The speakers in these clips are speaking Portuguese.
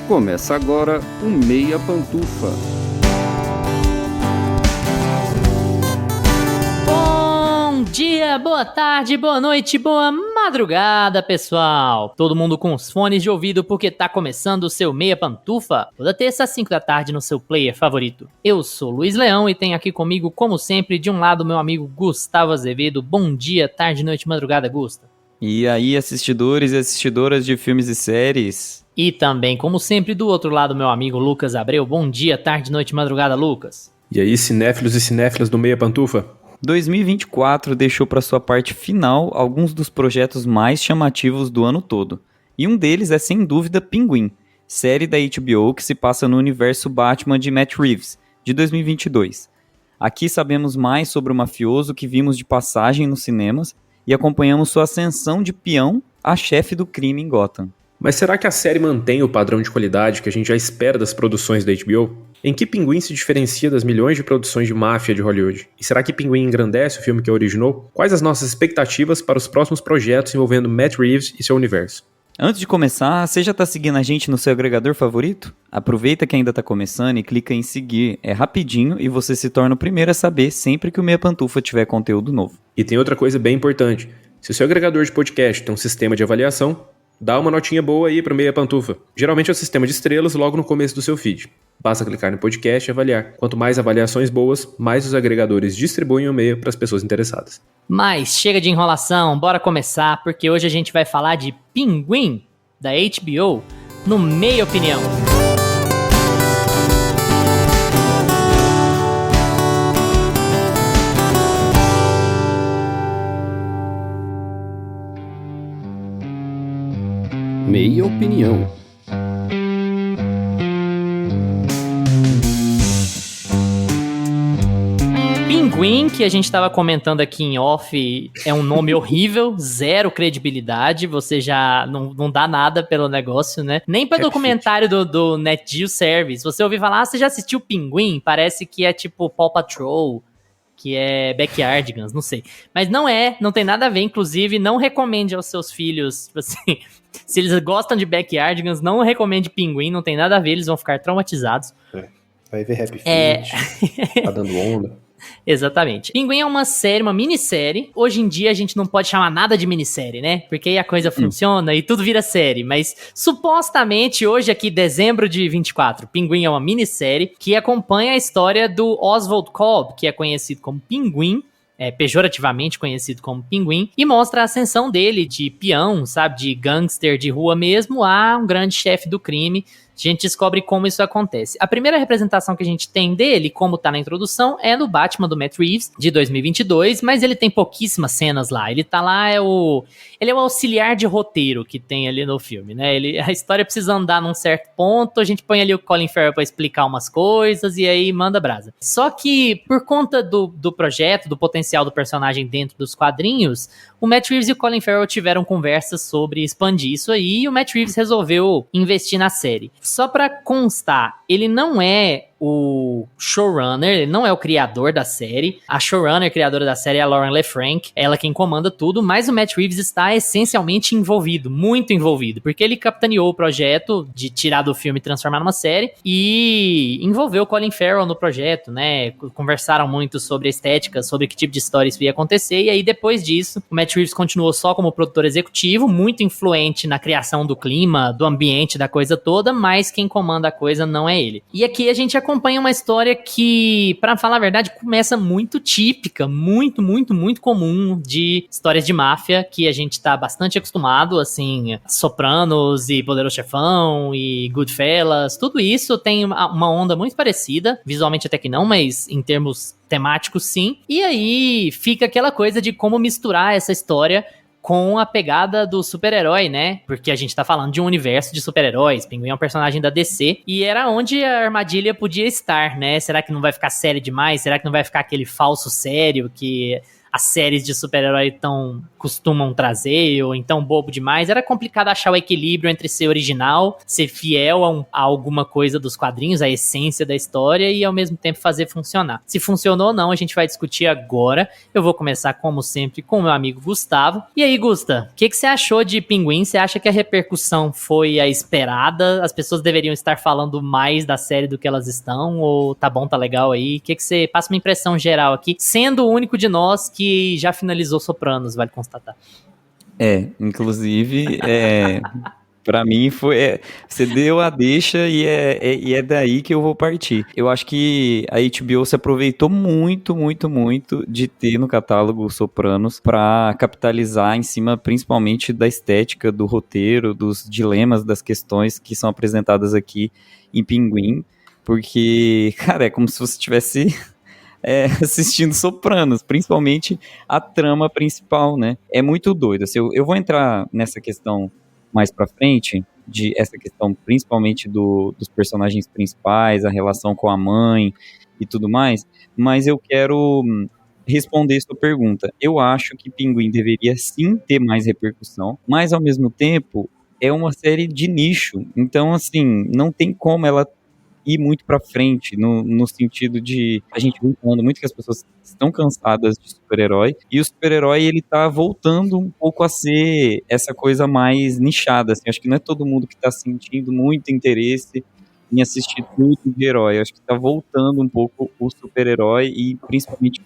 Começa agora o Meia Pantufa. Bom dia, boa tarde, boa noite, boa madrugada, pessoal! Todo mundo com os fones de ouvido porque tá começando o seu Meia Pantufa, toda terça às 5 da tarde no seu player favorito. Eu sou Luiz Leão e tenho aqui comigo, como sempre, de um lado meu amigo Gustavo Azevedo. Bom dia, tarde, noite, madrugada, Gusta. E aí, assistidores e assistidoras de filmes e séries? E também, como sempre, do outro lado, meu amigo Lucas Abreu. Bom dia, tarde, noite, madrugada, Lucas. E aí, cinéfilos e cinéfilas do Meia Pantufa? 2024 deixou para sua parte final alguns dos projetos mais chamativos do ano todo. E um deles é, sem dúvida, Pinguim, série da HBO que se passa no universo Batman de Matt Reeves, de 2022. Aqui sabemos mais sobre o mafioso que vimos de passagem nos cinemas e acompanhamos sua ascensão de peão a chefe do crime em Gotham. Mas será que a série mantém o padrão de qualidade que a gente já espera das produções da HBO? Em que Pinguim se diferencia das milhões de produções de máfia de Hollywood? E será que Pinguim engrandece o filme que originou? Quais as nossas expectativas para os próximos projetos envolvendo Matt Reeves e seu universo? Antes de começar, você já está seguindo a gente no seu agregador favorito? Aproveita que ainda está começando e clica em seguir. É rapidinho e você se torna o primeiro a saber sempre que o Meia Pantufa tiver conteúdo novo. E tem outra coisa bem importante. Se o seu agregador de podcast tem um sistema de avaliação, dá uma notinha boa aí para o Meia Pantufa. Geralmente é o sistema de estrelas logo no começo do seu feed. Basta clicar no podcast e avaliar. Quanto mais avaliações boas, mais os agregadores distribuem o Meia para as pessoas interessadas. Mas chega de enrolação, bora começar, porque hoje a gente vai falar de Pinguim, da HBO, no Meia Opinião. Meia Opinião. Pinguim, que a gente estava comentando aqui em off, é um nome horrível, zero credibilidade, você já não dá nada pelo negócio, né? Nem para documentário do Net Geo Service. Você ouvir falar, você já assistiu Pinguim? Parece que é tipo Paw Patrol, que é Backyardigans, não sei. Mas não tem nada a ver, inclusive, não recomende aos seus filhos, tipo assim, se eles gostam de Backyardigans, não recomende Pinguim, não tem nada a ver, eles vão ficar traumatizados. Vai ver Happy Feet, tá dando onda. Exatamente. Pinguim é uma série, uma minissérie. Hoje em dia a gente não pode chamar nada de minissérie, né? Porque aí a coisa funciona e tudo vira série. Mas supostamente hoje aqui, dezembro de 24, Pinguim é uma minissérie que acompanha a história do Oswald Cobb, que é conhecido como Pinguim, pejorativamente conhecido como Pinguim, e mostra a ascensão dele de peão, sabe, de gangster de rua mesmo, a um grande chefe do crime. A gente descobre como isso acontece. A primeira representação que a gente tem dele, como tá na introdução, é no Batman do Matt Reeves, de 2022, mas ele tem pouquíssimas cenas lá. Ele tá lá, ele é o auxiliar de roteiro que tem ali no filme, né? A história precisa andar num certo ponto, a gente põe ali o Colin Farrell pra explicar umas coisas e aí manda brasa. Só que, por conta do projeto, do potencial do personagem dentro dos quadrinhos, o Matt Reeves e o Colin Farrell tiveram conversas sobre expandir isso aí e o Matt Reeves resolveu investir na série. Só pra constar, ele não é o showrunner, ele não é o criador da série. A showrunner, criadora da série, é a Lauren LeFranc, ela quem comanda tudo, mas o Matt Reeves está essencialmente envolvido, muito envolvido, porque ele capitaneou o projeto de tirar do filme e transformar numa série, e envolveu o Colin Farrell no projeto, né? Conversaram muito sobre a estética, sobre que tipo de história isso ia acontecer, e aí depois disso, o Matt Reeves continuou só como produtor executivo, muito influente na criação do clima, do ambiente, da coisa toda, mas quem comanda a coisa não é ele. E aqui a gente acompanha uma história que, pra falar a verdade, começa muito típica, muito comum de histórias de máfia, que a gente tá bastante acostumado, assim, Sopranos e Poderoso Chefão e Goodfellas, tudo isso tem uma onda muito parecida, visualmente até que não, mas em termos temáticos sim, e aí fica aquela coisa de como misturar essa história com a pegada do super-herói, né? Porque a gente tá falando de um universo de super-heróis. Pinguim é um personagem da DC. E era onde a armadilha podia estar, né? Será que não vai ficar sério demais? Será que não vai ficar aquele falso sério que as séries de super-herói costumam trazer, ou então bobo demais. Era complicado achar o equilíbrio entre ser original, ser fiel a alguma coisa dos quadrinhos, a essência da história, e ao mesmo tempo fazer funcionar. Se funcionou ou não, a gente vai discutir agora. Eu vou começar, como sempre, com o meu amigo Gustavo. E aí, Gusta, o que você achou de Pinguim? Você acha que a repercussão foi a esperada? As pessoas deveriam estar falando mais da série do que elas estão? Ou tá bom, tá legal aí? O que você... Passa uma impressão geral aqui, sendo o único de nós que já finalizou Sopranos, vale constatar. Inclusive, pra mim foi... você deu a deixa e é daí que eu vou partir. Eu acho que a HBO se aproveitou muito, muito, muito de ter no catálogo Sopranos pra capitalizar em cima, principalmente, da estética, do roteiro, dos dilemas, das questões que são apresentadas aqui em Pinguim. Porque, cara, é como se você tivesse... assistindo Sopranos, principalmente a trama principal, né? É muito doido. Assim, eu vou entrar nessa questão mais pra frente, essa questão principalmente dos personagens principais, a relação com a mãe e tudo mais, mas eu quero responder sua pergunta. Eu acho que Pinguim deveria sim ter mais repercussão, mas ao mesmo tempo é uma série de nicho, então assim, não tem como ela ir muito pra frente, no sentido de, a gente vem falando muito que as pessoas estão cansadas de super-herói, e o super-herói, ele tá voltando um pouco a ser essa coisa mais nichada, assim, acho que não é todo mundo que tá sentindo muito interesse em assistir tudo de herói, acho que tá voltando um pouco o super-herói, e principalmente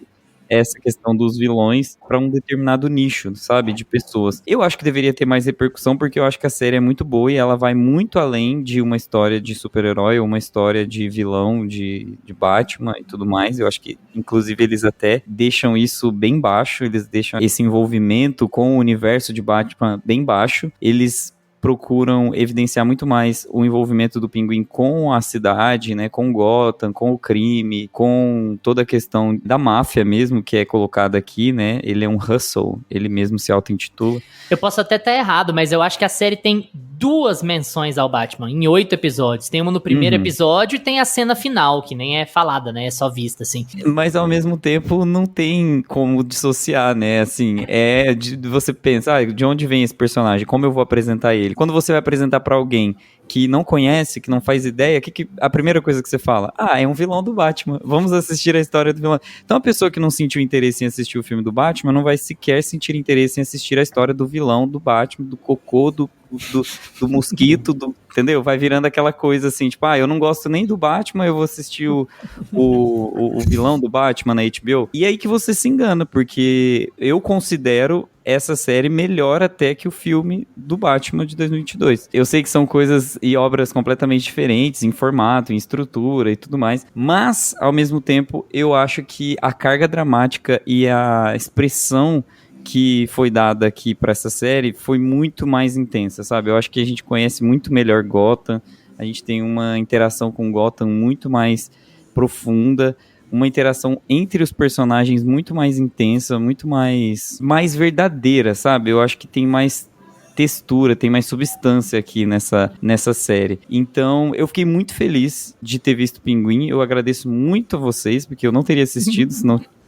essa questão dos vilões para um determinado nicho, sabe, de pessoas. Eu acho que deveria ter mais repercussão porque eu acho que a série é muito boa e ela vai muito além de uma história de super-herói ou uma história de vilão de Batman e tudo mais. Eu acho que, inclusive, eles até deixam isso bem baixo, eles deixam esse envolvimento com o universo de Batman bem baixo. Eles procuram evidenciar muito mais o envolvimento do Pinguim com a cidade, né, com Gotham, com o crime, com toda a questão da máfia mesmo, que é colocada aqui, né, ele é um hustle, ele mesmo se auto-intitula. Eu posso até estar errado, mas eu acho que a série tem 2 menções ao Batman, em 8 episódios. Tem uma no primeiro episódio e tem a cena final, que nem é falada, né, é só vista, assim. Mas ao mesmo tempo não tem como dissociar, né, assim, você pensa, de onde vem esse personagem, como eu vou apresentar ele? Quando você vai apresentar pra alguém que não conhece, que não faz ideia, a primeira coisa que você fala? É um vilão do Batman, vamos assistir a história do vilão. Então a pessoa que não sentiu interesse em assistir o filme do Batman não vai sequer sentir interesse em assistir a história do vilão do Batman, do cocô, do mosquito, entendeu? Vai virando aquela coisa assim, tipo, eu não gosto nem do Batman, eu vou assistir o vilão do Batman na HBO. E aí que você se engana, porque eu considero essa série melhor até que o filme do Batman de 2022. Eu sei que são coisas e obras completamente diferentes, em formato, em estrutura e tudo mais, mas, ao mesmo tempo, eu acho que a carga dramática e a expressão que foi dada aqui pra essa série foi muito mais intensa, sabe? Eu acho que a gente conhece muito melhor Gotham, a gente tem uma interação com Gotham muito mais profunda, uma interação entre os personagens muito mais intensa, muito mais verdadeira, sabe? Eu acho que tem mais textura, tem mais substância aqui nessa série. Então, eu fiquei muito feliz de ter visto Pinguim, eu agradeço muito a vocês, porque eu não teria assistido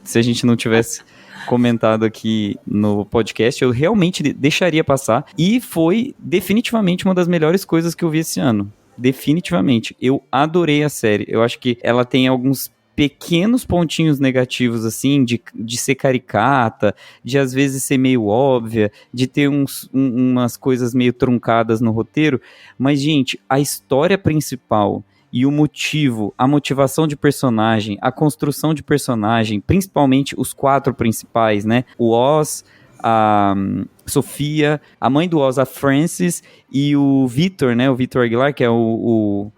se a gente não tivesse comentado aqui no podcast, eu realmente deixaria passar, e foi definitivamente uma das melhores coisas que eu vi esse ano. Definitivamente. Eu adorei a série. Eu acho que ela tem alguns pequenos pontinhos negativos, assim, de ser caricata, de às vezes ser meio óbvia, de ter umas coisas meio truncadas no roteiro, mas, gente, a história principal e o motivo, a motivação de personagem, a construção de personagem, principalmente os 4 principais, né? O Oz, a Sofia, a mãe do Oz, a Frances, e o Victor, né? O Victor Aguilar, que é o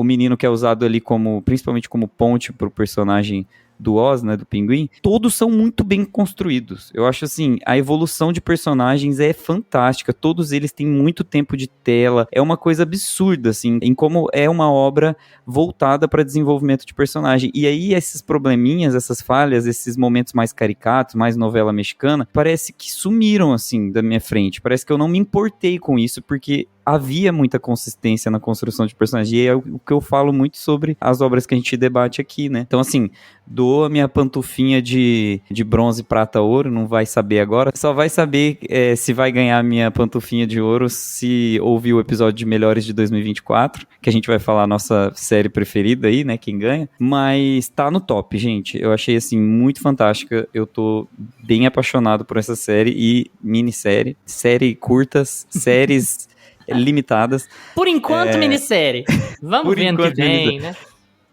menino que é usado ali principalmente como ponte pro personagem do Oz, né, do Pinguim, todos são muito bem construídos. Eu acho assim, a evolução de personagens é fantástica, todos eles têm muito tempo de tela, é uma coisa absurda, assim, em como é uma obra voltada para desenvolvimento de personagem. E aí esses probleminhas, essas falhas, esses momentos mais caricatos, mais novela mexicana, parece que sumiram, assim, da minha frente. Parece que eu não me importei com isso, porque havia muita consistência na construção de personagem, e é o que eu falo muito sobre as obras que a gente debate aqui, né? Então, assim, dou a minha pantufinha de bronze, prata, ouro, não vai saber agora, só vai saber se vai ganhar a minha pantufinha de ouro se ouvir o episódio de Melhores de 2024, que a gente vai falar a nossa série preferida aí, né, quem ganha, mas tá no top, gente, eu achei, assim, muito fantástica, eu tô bem apaixonado por essa série e minissérie, série curtas, séries limitadas. Por enquanto, minissérie. Vamos ver ano que vem, né?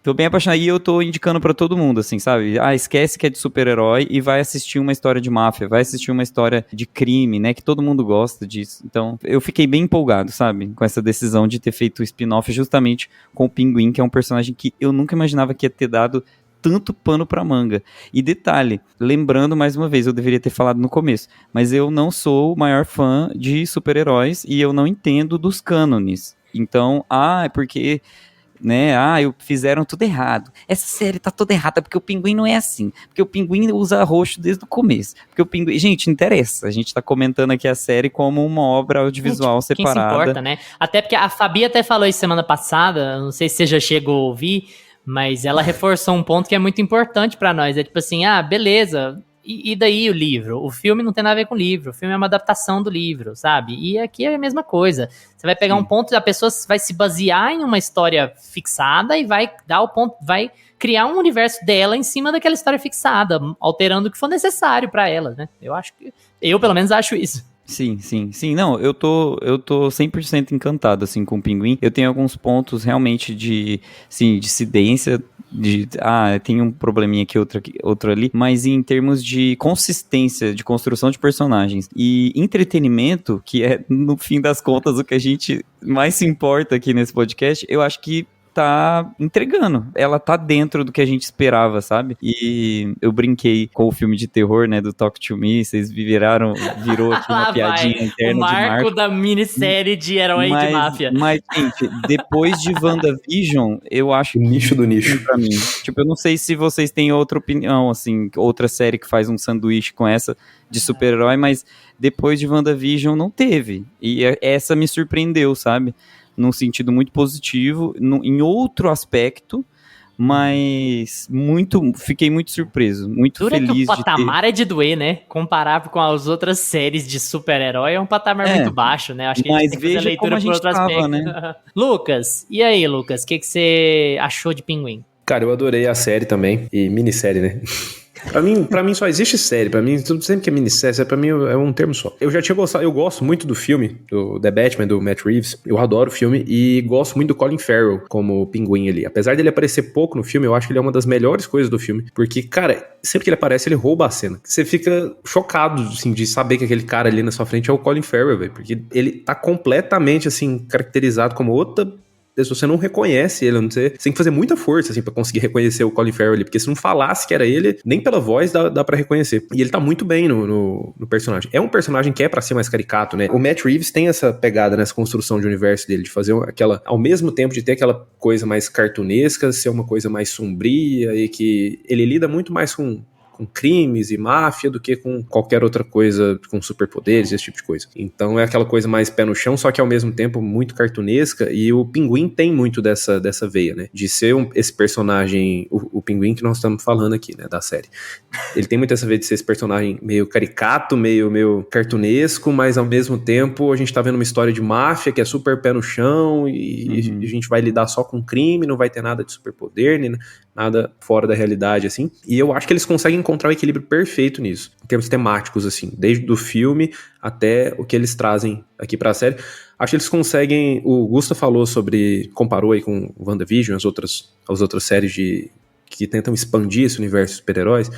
Tô bem apaixonado e eu tô indicando pra todo mundo, assim, sabe? Esquece que é de super-herói e vai assistir uma história de máfia, vai assistir uma história de crime, né? Que todo mundo gosta disso. Então, eu fiquei bem empolgado, sabe? Com essa decisão de ter feito o spin-off justamente com o Pinguim, que é um personagem que eu nunca imaginava que ia ter dado tanto pano pra manga. E detalhe, lembrando mais uma vez, eu deveria ter falado no começo, mas eu não sou o maior fã de super-heróis e eu não entendo dos cânones. Então, é porque... né, fizeram tudo errado. Essa série tá toda errada porque o Pinguim não é assim. Porque o Pinguim usa roxo desde o começo. Porque o Pinguim... Gente, não interessa. A gente tá comentando aqui a série como uma obra audiovisual separada. Quem se importa, né? Até porque a Fabi até falou isso semana passada, não sei se você já chegou a ouvir, mas ela reforçou um ponto que é muito importante pra nós. É tipo assim, beleza... E daí o livro? O filme não tem nada a ver com o livro. O filme é uma adaptação do livro, sabe? E aqui é a mesma coisa. Você vai pegar um ponto, a pessoa vai se basear em uma história fixada e vai dar o ponto, vai criar um universo dela em cima daquela história fixada, alterando o que for necessário pra ela, né? Eu pelo menos acho isso. Sim. Não, eu tô 100% encantado, assim, com o Pinguim. Eu tenho alguns pontos, realmente, de dissidência, tem um probleminha aqui, outro ali, mas em termos de consistência, de construção de personagens e entretenimento, que é, no fim das contas, o que a gente mais se importa aqui nesse podcast, eu acho que tá entregando. Ela tá dentro do que a gente esperava, sabe? E eu brinquei com o filme de terror, né, do Talk to Me, vocês virou aqui uma piadinha interna o marco de Marco. da minissérie de herói de máfia. Mas, gente, depois de WandaVision, eu acho o nicho do nicho. Pra mim. Tipo, eu não sei se vocês têm outra opinião, assim, outra série que faz um sanduíche com essa de super-herói, mas depois de WandaVision não teve. E essa me surpreendeu, sabe? Num sentido muito positivo, em outro aspecto, mas fiquei muito surpreso, muito feliz. Que o patamar é de doer, né? Comparar com as outras séries de super-herói é um patamar muito baixo, né? Acho que a gente tem que fazer a leitura por outro aspecto. Né? Lucas, e aí, Lucas? O que você achou de Pinguim? Cara, eu adorei a série também, e minissérie, né? Pra mim só existe série, pra mim, sempre que é minissérie, pra mim é um termo só. Eu já tinha gostado, eu gosto muito do filme, do The Batman, do Matt Reeves, eu adoro o filme e gosto muito do Colin Farrell como Pinguim ali. Apesar dele aparecer pouco no filme, eu acho que ele é uma das melhores coisas do filme, porque, cara, sempre que ele aparece, ele rouba a cena. Você fica chocado, assim, de saber que aquele cara ali na sua frente é o Colin Farrell, velho, porque ele tá completamente, assim, caracterizado como outra... Se você não reconhece ele, você tem que fazer muita força, assim, pra conseguir reconhecer o Colin Farrell ali, porque se não falasse que era ele, nem pela voz dá pra reconhecer. E ele tá muito bem no personagem. É um personagem que é pra ser mais caricato, né? O Matt Reeves tem essa pegada nessa construção de universo dele, de fazer aquela, ao mesmo tempo de ter aquela coisa mais cartunesca, ser uma coisa mais sombria, e que ele lida muito mais com crimes e máfia do que com qualquer outra coisa, com superpoderes, esse tipo de coisa. Então é aquela coisa mais pé no chão, só que ao mesmo tempo muito cartunesca, e o Pinguim tem muito dessa veia, né? De ser esse personagem, o Pinguim que nós estamos falando aqui, né, da série. Ele tem muito essa veia de ser esse personagem meio caricato, meio cartunesco, mas ao mesmo tempo a gente tá vendo uma história de máfia que é super pé no chão e a gente vai lidar só com crime, não vai ter nada de superpoder, nem nada fora da realidade, assim. E eu acho que eles conseguem encontrar o equilíbrio perfeito nisso, em termos temáticos, assim, desde o filme até o que eles trazem aqui pra série. Acho que eles conseguem... O Gusta falou comparou aí com WandaVision, as outras séries que tentam expandir esse universo de super-heróis,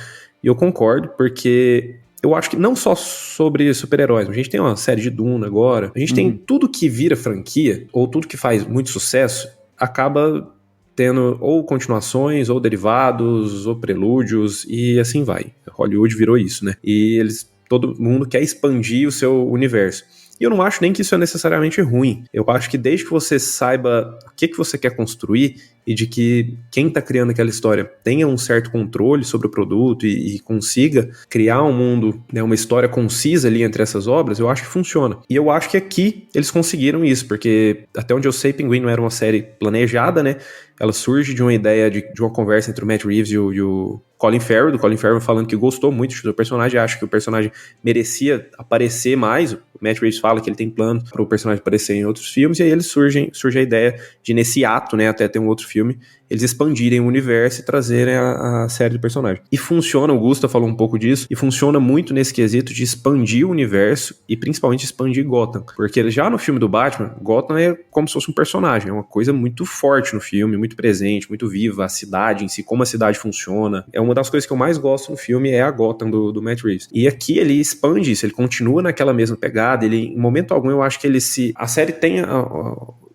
e eu concordo, porque... Eu acho que não só sobre super-heróis, a gente tem uma série de Duna agora, a gente tem tudo que vira franquia, ou tudo que faz muito sucesso, acaba tendo ou continuações, ou derivados, ou prelúdios, e assim vai. Hollywood virou isso, né? E todo mundo quer expandir o seu universo. E eu não acho nem que isso é necessariamente ruim. Eu acho que desde que você saiba o que você quer construir e de que quem está criando aquela história tenha um certo controle sobre o produto e consiga criar um mundo, né, uma história concisa ali entre essas obras, eu acho que funciona. E eu acho que aqui eles conseguiram isso, porque até onde eu sei, Pinguim não era uma série planejada, né? Ela surge de uma ideia de uma conversa entre o Matt Reeves e o Colin Farrell, do Colin Farrell falando que gostou muito do personagem, acha que o personagem merecia aparecer mais. O Matt Reeves fala que ele tem plano para o personagem aparecer em outros filmes, e aí surge a ideia de, nesse ato, né, até ter um outro filme, eles expandirem o universo e trazerem a série do personagem. E funciona, o Gusta falou um pouco disso, e funciona muito nesse quesito de expandir o universo e principalmente expandir Gotham. Porque já no filme do Batman, Gotham é como se fosse um personagem, é uma coisa muito forte no filme, muito presente, muito viva, a cidade em si, como a cidade funciona. É uma das coisas que eu mais gosto no filme, é a Gotham do Matt Reeves. E aqui ele expande isso, ele continua naquela mesma pegada, ele, em momento algum, eu acho que a série tem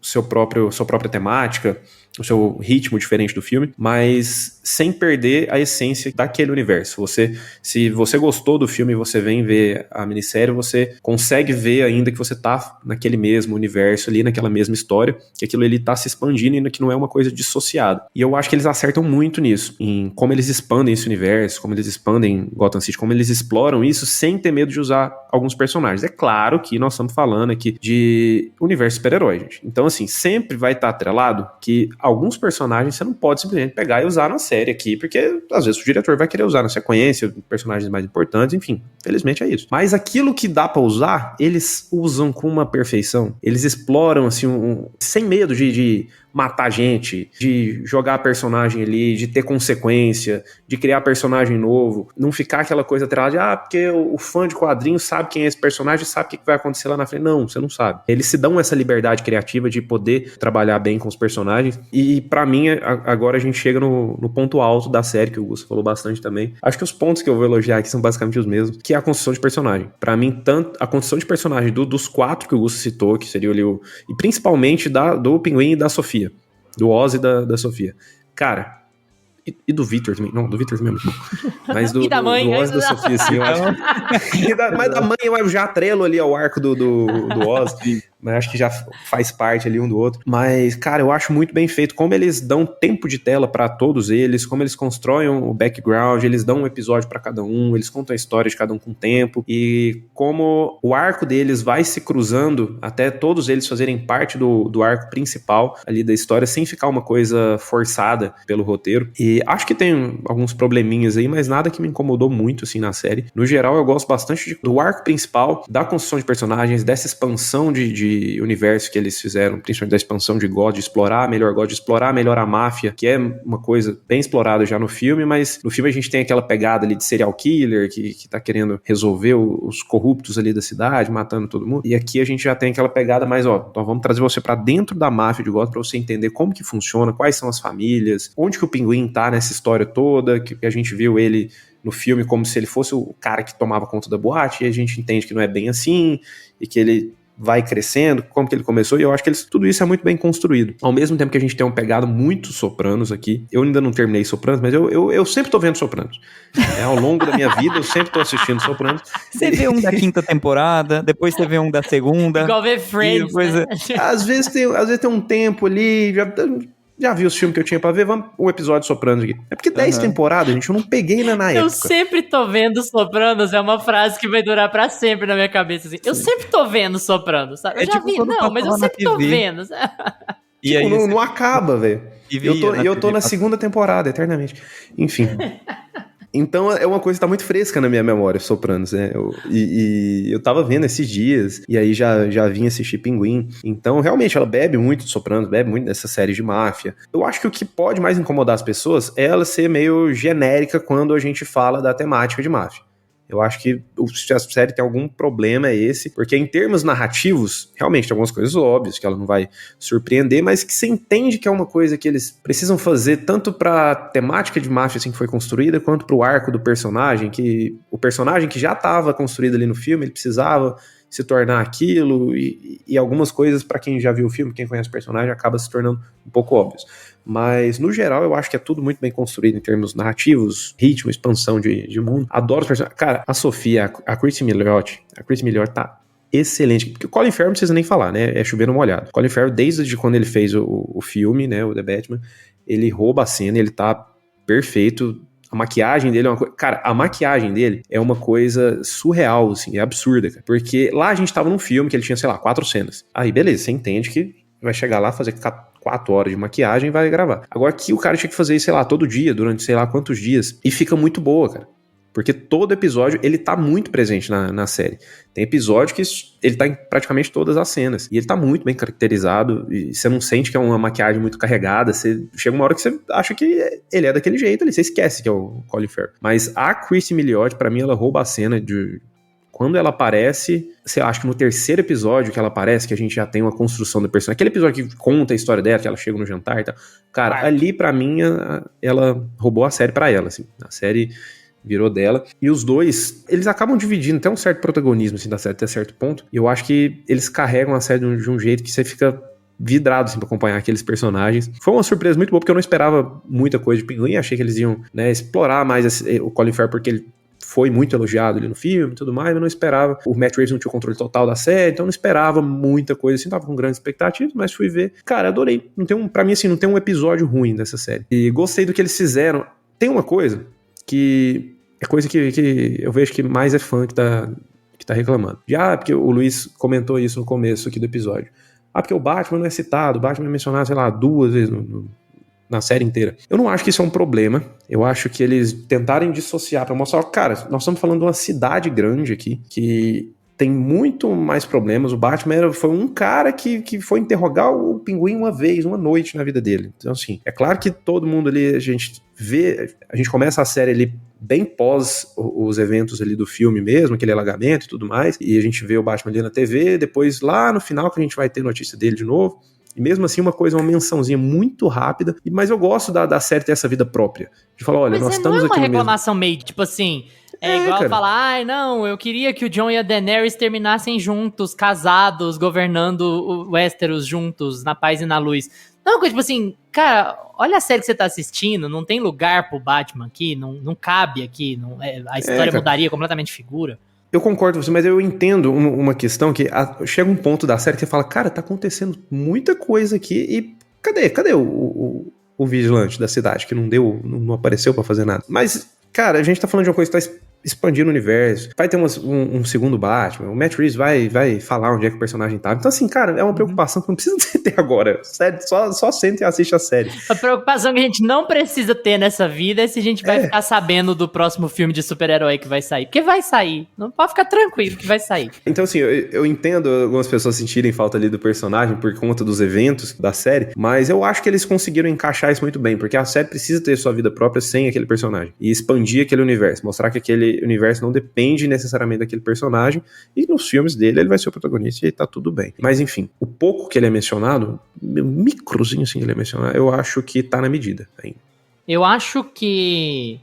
sua própria temática, o seu ritmo diferente do filme, mas sem perder a essência daquele universo. Se você gostou do filme e você vem ver a minissérie, você consegue ver ainda que você tá naquele mesmo universo ali, naquela mesma história, que aquilo ali tá se expandindo e que não é uma coisa dissociada. E eu acho que eles acertam muito nisso, em como eles expandem esse universo, como eles expandem Gotham City, como eles exploram isso sem ter medo de usar alguns personagens. É claro que nós estamos falando aqui de universo super-herói, gente. Então, assim, sempre vai estar atrelado que alguns personagens você não pode simplesmente pegar e usar na série aqui, porque às vezes o diretor vai querer usar na sequência, personagens mais importantes, enfim, felizmente é isso. Mas aquilo que dá pra usar, eles usam com uma perfeição. Eles exploram, assim, sem medo de matar gente, de jogar personagem ali, de ter consequência, de criar personagem novo, não ficar aquela coisa atrelada de, porque o fã de quadrinhos sabe quem é esse personagem, sabe o que vai acontecer lá na frente. Não, você não sabe. Eles se dão essa liberdade criativa de poder trabalhar bem com os personagens, e pra mim, agora a gente chega no ponto alto da série, que o Gusto falou bastante também. Acho que os pontos que eu vou elogiar aqui são basicamente os mesmos, que é a construção de personagem. Pra mim, tanto a construção de personagem dos 4 que o Gusto citou, que seria ali e principalmente do Pinguim e da Sofia, do Oz e da Sofia. Cara, e do Victor também. Não, do Victor também é muito bom. Mas do Oz e da Sofia, assim, eu acho. Mas da mãe eu já atrelo ali ao arco do Oz. Mas acho que já faz parte ali um do outro. Mas, cara, eu acho muito bem feito como eles dão tempo de tela pra todos eles, como eles constroem o background, eles dão um episódio pra cada um, eles contam a história de cada um com tempo, e como o arco deles vai se cruzando até todos eles fazerem parte do arco principal ali da história, sem ficar uma coisa forçada pelo roteiro. E acho que tem alguns probleminhas aí, mas nada que me incomodou muito, assim, na série. No geral, eu gosto bastante do arco principal, da construção de personagens, dessa expansão de universo que eles fizeram, principalmente da expansão de God, de explorar melhor a máfia, que é uma coisa bem explorada já no filme, mas no filme a gente tem aquela pegada ali de serial killer, que tá querendo resolver os corruptos ali da cidade, matando todo mundo, e aqui a gente já tem aquela pegada mais, então vamos trazer você pra dentro da máfia de God pra você entender como que funciona, quais são as famílias, onde que o Pinguim tá nessa história toda, que a gente viu ele no filme como se ele fosse o cara que tomava conta da boate, e a gente entende que não é bem assim, e que ele vai crescendo, como que ele começou, e eu acho que tudo isso é muito bem construído. Ao mesmo tempo que a gente tem um pegado muito Sopranos aqui, eu ainda não terminei Sopranos, mas eu sempre tô vendo Sopranos. Ao longo da minha vida, eu sempre tô assistindo Sopranos. Você vê um da 5ª temporada, depois você vê um da 2ª. Igual ver Friends, depois, né? Às vezes tem um tempo ali, já vi os filmes que eu tinha pra ver, vamos um episódio de Sopranos aqui. É porque 10 temporadas, gente, eu não peguei na época. Eu sempre tô vendo Sopranos, é uma frase que vai durar pra sempre na minha cabeça, assim. Eu sempre tô vendo Sopranos, sabe? Eu já tipo vi, não, mas eu sempre tô vendo. E aí, não acaba, velho. Eu tô na 2ª temporada, eternamente. Enfim. Então é uma coisa que tá muito fresca na minha memória, Sopranos, né? Eu tava vendo esses dias, e aí já vim assistir Pinguim. Então, realmente, ela bebe muito de Sopranos, bebe muito dessa série de máfia. Eu acho que o que pode mais incomodar as pessoas é ela ser meio genérica quando a gente fala da temática de máfia. Eu acho que se a série tem algum problema é esse, porque em termos narrativos, realmente tem algumas coisas óbvias que ela não vai surpreender, mas que você entende que é uma coisa que eles precisam fazer tanto pra temática de máfia assim que foi construída, quanto pro arco do personagem, que o personagem que já estava construído ali no filme, ele precisava se tornar aquilo, e algumas coisas, pra quem já viu o filme, quem conhece o personagem, acaba se tornando um pouco óbvios. Mas, no geral, eu acho que é tudo muito bem construído em termos narrativos, ritmo, expansão de mundo. Adoro os personagens. Cara, a Sofia, a Kristen Milioti tá excelente. Porque o Colin Farrell não precisa nem falar, né? É chover no molhado. O Colin Farrell, desde quando ele fez o filme, né? O The Batman, ele rouba a cena, ele tá perfeito. A maquiagem dele é uma coisa... Cara, a maquiagem dele é uma coisa surreal, assim, é absurda, cara. Porque lá a gente tava num filme que ele tinha, sei lá, 4 cenas. Aí, beleza, você entende que vai chegar lá, fazer 4 horas de maquiagem e vai gravar. Agora aqui o cara tinha que fazer isso, sei lá, todo dia, durante sei lá quantos dias. E fica muito boa, cara. Porque todo episódio, ele tá muito presente na série. Tem episódio que ele tá em praticamente todas as cenas. E ele tá muito bem caracterizado. E você não sente que é uma maquiagem muito carregada. Chega uma hora que você acha que ele é daquele jeito ali. Você esquece que é o Colin Farrell. Mas a Kristen Milioti, pra mim, ela rouba a cena de... Quando ela aparece, sei lá, acho que no 3º episódio que ela aparece, que a gente já tem uma construção do personagem. Aquele episódio que conta a história dela, que ela chega no jantar e tal. Cara, ali pra mim, ela roubou a série pra ela, assim. A série... virou dela, e os dois, eles acabam dividindo até um certo protagonismo, assim, da série, até certo ponto, e eu acho que eles carregam a série de um jeito que você fica vidrado, assim, pra acompanhar aqueles personagens. Foi uma surpresa muito boa, porque eu não esperava muita coisa de Pinguim, achei que eles iam, né, explorar mais o Colin Farrell, porque ele foi muito elogiado ali no filme e tudo mais, mas não esperava, o Matt Reeves não tinha o controle total da série, então não esperava muita coisa, assim, tava com grandes expectativas, mas fui ver, cara, adorei, pra mim, assim, não tem um episódio ruim dessa série, e gostei do que eles fizeram. Tem uma coisa que é coisa que eu vejo que mais é fã que tá reclamando. Porque o Luiz comentou isso no começo aqui do episódio. Porque o Batman não é citado, o Batman é mencionado, sei lá, 2 vezes na série inteira. Eu não acho que isso é um problema. Eu acho que eles tentarem dissociar pra mostrar, cara, nós estamos falando de uma cidade grande aqui, que tem muito mais problemas. O Batman foi um cara que foi interrogar o Pinguim uma vez, uma noite na vida dele. Então, assim, é claro que todo mundo ali, a gente começa a série ali bem pós os eventos ali do filme mesmo, aquele alagamento e tudo mais, e a gente vê o Batman ali na TV, depois lá no final que a gente vai ter notícia dele de novo. E mesmo assim, uma mençãozinha muito rápida, mas eu gosto da série ter essa vida própria. De falar, olha, nós estamos aqui no mesmo... Não é uma reclamação meio, tipo assim... igual cara. falar, não, eu queria que o Jon e a Daenerys terminassem juntos, casados, governando o Westeros juntos, na paz e na luz. Não, tipo assim, cara, olha a série que você tá assistindo, não tem lugar pro Batman aqui, não cabe aqui, a história mudaria completamente de figura. Eu concordo com você, mas eu entendo uma questão que chega um ponto da série que você fala, cara, tá acontecendo muita coisa aqui e cadê o vigilante da cidade que não apareceu pra fazer nada? Mas, cara, a gente tá falando de uma coisa que tá expandindo o universo, vai ter um segundo Batman, o Matt Reeves vai falar onde é que o personagem tá. Então, assim, cara, é uma preocupação que não precisa ter agora. Sério, só senta e assiste a série. A preocupação que a gente não precisa ter nessa vida é se a gente vai ficar sabendo do próximo filme de super-herói que vai sair. Porque vai sair. Não pode ficar tranquilo que vai sair. Então, assim, eu entendo algumas pessoas sentirem falta ali do personagem por conta dos eventos da série, mas eu acho que eles conseguiram encaixar isso muito bem, porque a série precisa ter sua vida própria sem aquele personagem. E expandir aquele universo, mostrar que aquele universo não depende necessariamente daquele personagem, e nos filmes dele ele vai ser o protagonista e tá tudo bem. Mas enfim, o pouco que ele é mencionado, microzinho assim que ele é mencionado, eu acho que tá na medida ainda. Eu acho que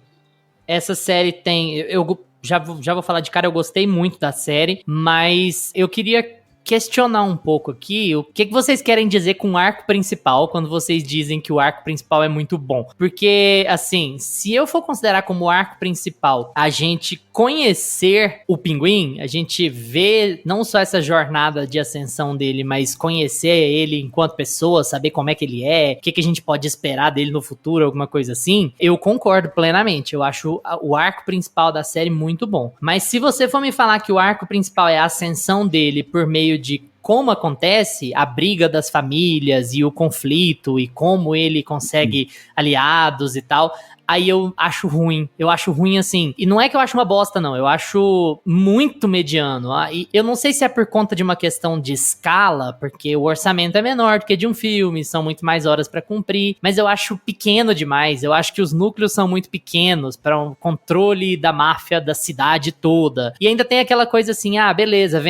essa série tem... Eu já vou falar de cara, eu gostei muito da série, mas eu queria questionar um pouco aqui o que vocês querem dizer com o arco principal quando vocês dizem que o arco principal é muito bom. Porque, assim, se eu for considerar como arco principal a gente conhecer o Pinguim, a gente vê não só essa jornada de ascensão dele, mas conhecer ele enquanto pessoa, saber como é que ele é, o que a gente pode esperar dele no futuro, alguma coisa assim, eu concordo plenamente. Eu acho o arco principal da série muito bom. Mas se você for me falar que o arco principal é a ascensão dele por meio de como acontece a briga das famílias e o conflito e como ele consegue aliados e tal, aí eu acho ruim. Eu acho ruim assim. E não é que eu acho uma bosta, não. Eu acho muito mediano. E eu não sei se é por conta de uma questão de escala, porque o orçamento é menor do que de um filme, são muito mais horas pra cumprir, mas eu acho pequeno demais. Eu acho que os núcleos são muito pequenos para um controle da máfia da cidade toda. E ainda tem aquela coisa assim, beleza,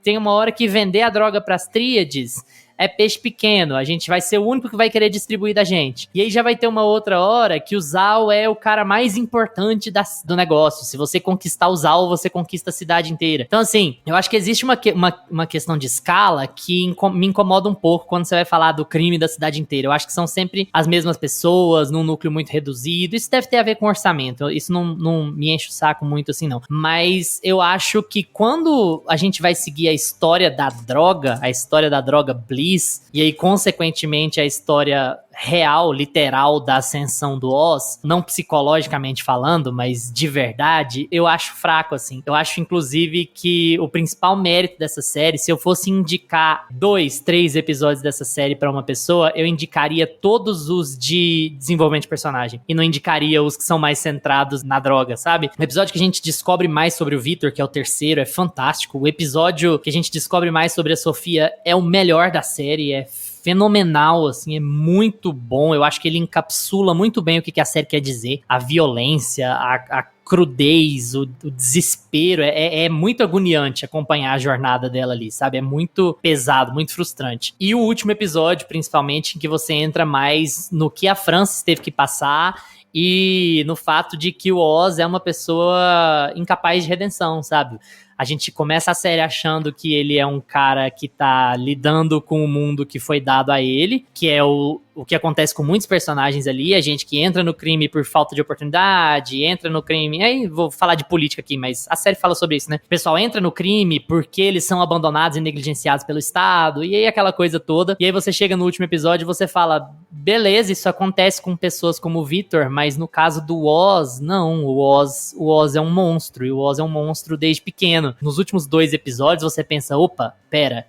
tem uma hora que vender a droga pras tríades é peixe pequeno, a gente vai ser o único que vai querer distribuir da gente. E aí já vai ter uma outra hora que o Zal é o cara mais importante do negócio. Se você conquistar o Zal, você conquista a cidade inteira. Então, assim, eu acho que existe uma questão de escala que me incomoda um pouco quando você vai falar do crime da cidade inteira. Eu acho que são sempre as mesmas pessoas, num núcleo muito reduzido. Isso deve ter a ver com orçamento. Isso não me enche o saco muito assim, não. Mas eu acho que quando a gente vai seguir a história da droga Bliss, e aí, consequentemente, a história real, literal da ascensão do Oz, não psicologicamente falando, mas de verdade, eu acho fraco, assim. Eu acho, inclusive, que o principal mérito dessa série, se eu fosse indicar 2, 3 episódios dessa série pra uma pessoa, eu indicaria todos os de desenvolvimento de personagem, e não indicaria os que são mais centrados na droga, sabe? O episódio que a gente descobre mais sobre o Victor, que é o terceiro, é fantástico. O episódio que a gente descobre mais sobre a Sofia é o melhor da série, é fenomenal, assim, é muito bom. Eu acho que ele encapsula muito bem o que a série quer dizer. A violência, a crudez, o desespero, é muito agoniante acompanhar a jornada dela ali, sabe? É muito pesado, muito frustrante. E o último episódio, principalmente, em que você entra mais no que a Frances teve que passar e no fato de que o Oz é uma pessoa incapaz de redenção, sabe? A gente começa a série achando que ele é um cara que tá lidando com o mundo que foi dado a ele, que é o que acontece com muitos personagens ali, a gente que entra no crime por falta de oportunidade, entra no crime, aí vou falar de política aqui, mas a série fala sobre isso, né? O pessoal entra no crime porque eles são abandonados e negligenciados pelo Estado, e aí aquela coisa toda, e aí você chega no último episódio e você fala, beleza, isso acontece com pessoas como o Victor, mas no caso do Oz, não, o Oz é um monstro, e o Oz é um monstro desde pequeno. Nos últimos 2 episódios você pensa, opa, pera,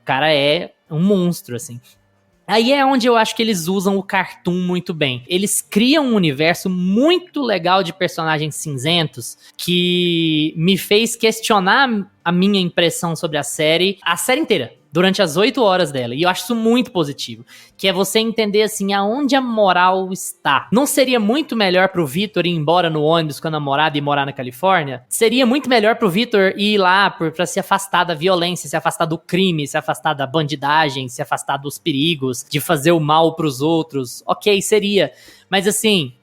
o cara é um monstro, assim. Aí é onde eu acho que eles usam o cartoon muito bem. Eles criam um universo muito legal de personagens cinzentos que me fez questionar a minha impressão sobre a série inteira, durante as 8 horas dela. E eu acho isso muito positivo. Que é você entender, assim, aonde a moral está. Não seria muito melhor pro Victor ir embora no ônibus com a namorada e morar na Califórnia? Seria muito melhor pro Victor ir lá pra se afastar da violência, se afastar do crime, se afastar da bandidagem, se afastar dos perigos, de fazer o mal pros outros. Ok, seria. Mas, assim,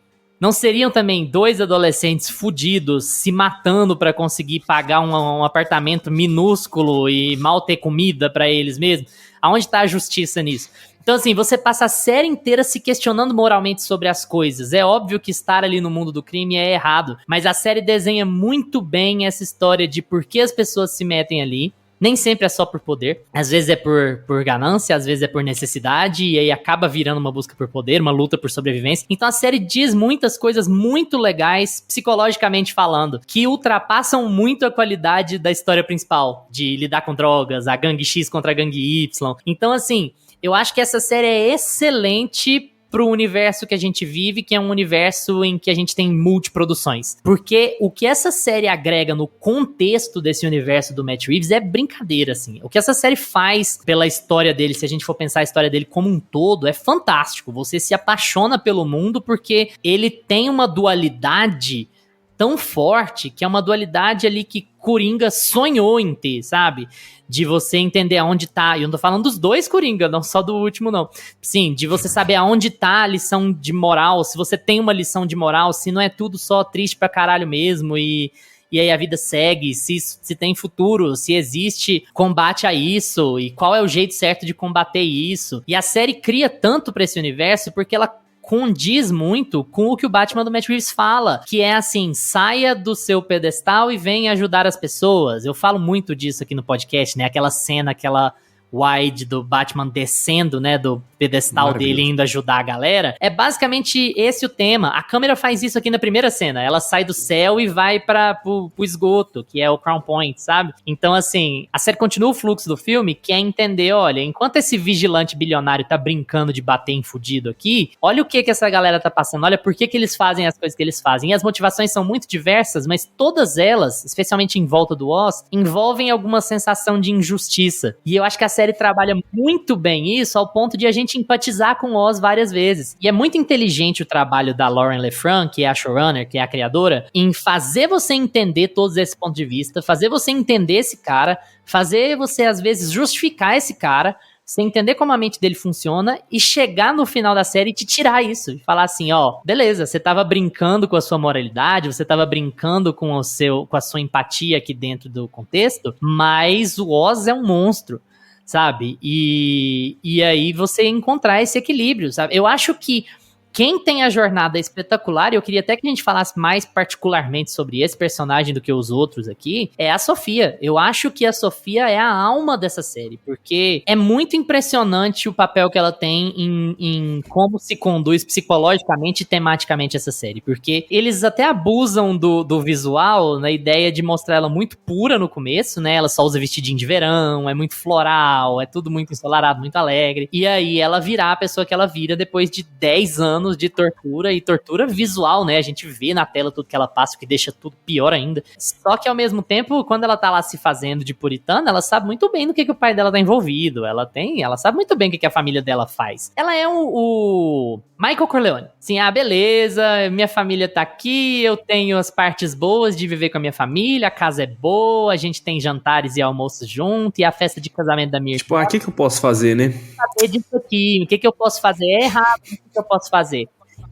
não seriam também 2 adolescentes fudidos se matando pra conseguir pagar um apartamento minúsculo e mal ter comida pra eles mesmos? Aonde tá a justiça nisso? Então, assim, você passa a série inteira se questionando moralmente sobre as coisas. É óbvio que estar ali no mundo do crime é errado, mas a série desenha muito bem essa história de por que as pessoas se metem ali. Nem sempre é só por poder, às vezes é por ganância, às vezes é por necessidade, e aí acaba virando uma busca por poder, uma luta por sobrevivência. Então a série diz muitas coisas muito legais, psicologicamente falando, que ultrapassam muito a qualidade da história principal, de lidar com drogas, a gangue X contra a gangue Y. Então, assim, eu acho que essa série é excelente pro universo que a gente vive, que é um universo em que a gente tem multiproduções. Porque o que essa série agrega no contexto desse universo do Matt Reeves é brincadeira, assim. O que essa série faz pela história dele, se a gente for pensar a história dele como um todo, é fantástico. Você se apaixona pelo mundo porque ele tem uma dualidade tão forte, que é uma dualidade ali que Coringa sonhou em ter, sabe? De você entender aonde tá, e eu não tô falando dos 2 Coringa, não só do último, não. Sim, de você saber aonde tá a lição de moral, se você tem uma lição de moral, se não é tudo só triste pra caralho mesmo, e aí a vida segue, se tem futuro, se existe combate a isso, e qual é o jeito certo de combater isso. E a série cria tanto pra esse universo, porque ela condiz muito com o que o Batman do Matt Reeves fala, que é assim, saia do seu pedestal e venha ajudar as pessoas. Eu falo muito disso aqui no podcast, né? Aquela cena, aquela wide do Batman descendo, né, do pedestal dele indo ajudar a galera, é basicamente esse o tema. A câmera faz isso aqui na primeira cena, ela sai do céu e vai pro esgoto, que é o Crown Point, sabe? Então, assim, a série continua o fluxo do filme, que é entender, olha, enquanto esse vigilante bilionário tá brincando de bater em fudido aqui, olha o que essa galera tá passando, olha por que eles fazem as coisas que eles fazem. E as motivações são muito diversas, mas todas elas, especialmente em volta do Oz, envolvem alguma sensação de injustiça. E eu acho que a série trabalha muito bem isso, ao ponto de a gente empatizar com o Oz várias vezes. E é muito inteligente o trabalho da Lauren LeFranc, que é a showrunner, que é a criadora, em fazer você entender todos esses pontos de vista, fazer você entender esse cara, fazer você, às vezes, justificar esse cara, você entender como a mente dele funciona e chegar no final da série e te tirar isso. E falar assim, ó, beleza, você tava brincando com a sua moralidade, você tava brincando com a sua empatia aqui dentro do contexto, mas o Oz é um monstro, sabe? E aí você encontrar esse equilíbrio, sabe? Eu acho que quem tem a jornada espetacular, e eu queria até que a gente falasse mais particularmente sobre esse personagem do que os outros aqui, é a Sofia. Eu acho que a Sofia é a alma dessa série, porque é muito impressionante o papel que ela tem em como se conduz psicologicamente e tematicamente essa série, porque eles até abusam do visual na ideia de mostrar ela muito pura no começo, né? Ela só usa vestidinho de verão, é muito floral, é tudo muito ensolarado, muito alegre, e aí ela virar a pessoa que ela vira depois de 10 anos de tortura, e tortura visual, né? A gente vê na tela tudo que ela passa, o que deixa tudo pior ainda. Só que ao mesmo tempo, quando ela tá lá se fazendo de puritana, ela sabe muito bem no que o pai dela tá envolvido. Ela sabe muito bem o que a família dela faz. Ela é o Michael Corleone. Assim, beleza, minha família tá aqui, eu tenho as partes boas de viver com a minha família, a casa é boa, a gente tem jantares e almoços junto, e a festa de casamento da minha irmã. Tipo, o que eu posso fazer, né? Saber disso aqui, o que eu posso fazer errado, o que eu posso fazer.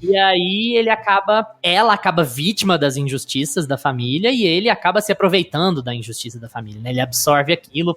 E aí ela acaba vítima das injustiças da família e ele acaba se aproveitando da injustiça da família, né? Ele absorve aquilo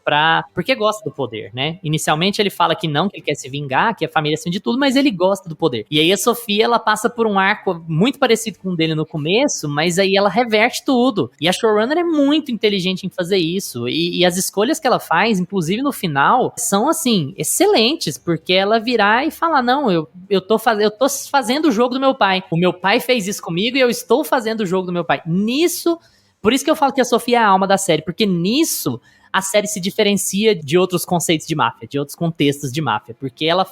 porque gosta do poder, né? Inicialmente ele fala que não, que ele quer se vingar, que a família é acima de tudo, mas ele gosta do poder. E aí a Sofia, ela passa por um arco muito parecido com o dele no começo, mas aí ela reverte tudo. E a showrunner é muito inteligente em fazer isso. E as escolhas que ela faz, inclusive no final, são, assim, excelentes, porque ela virar e falar, não, eu tô fazendo o jogo do meu pai. O meu pai fez isso comigo e eu estou fazendo o jogo do meu pai. Nisso, por isso que eu falo que a Sofia é a alma da série, porque nisso a série se diferencia de outros conceitos de máfia, de outros contextos de máfia, porque ela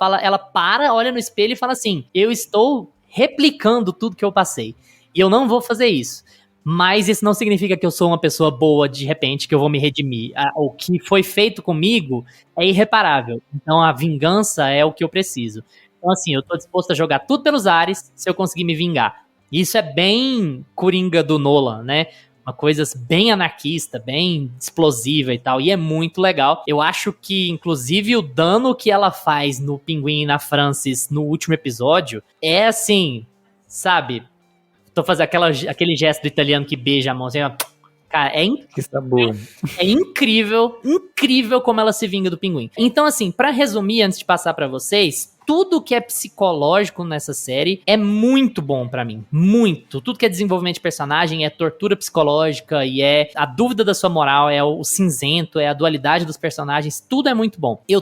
olha no espelho e fala assim, eu estou replicando tudo que eu passei, e eu não vou fazer isso. Mas isso não significa que eu sou uma pessoa boa de repente, que eu vou me redimir. O que foi feito comigo é irreparável. Então a vingança é o que eu preciso. Então, assim, eu tô disposto a jogar tudo pelos ares se eu conseguir me vingar. Isso é bem Coringa do Nolan, né? Uma coisa bem anarquista, bem explosiva e tal. E é muito legal. Eu acho que, inclusive, o dano que ela faz no Pinguim e na Francis no último episódio é assim, sabe? Tô fazendo aquele gesto do italiano que beija a mão assim, ó. Cara, é incrível, incrível como ela se vinga do Pinguim. Então, assim, pra resumir, antes de passar pra vocês, tudo que é psicológico nessa série é muito bom pra mim. Muito. Tudo que é desenvolvimento de personagem, é tortura psicológica, e é a dúvida da sua moral, é o cinzento, é a dualidade dos personagens, tudo é muito bom. Eu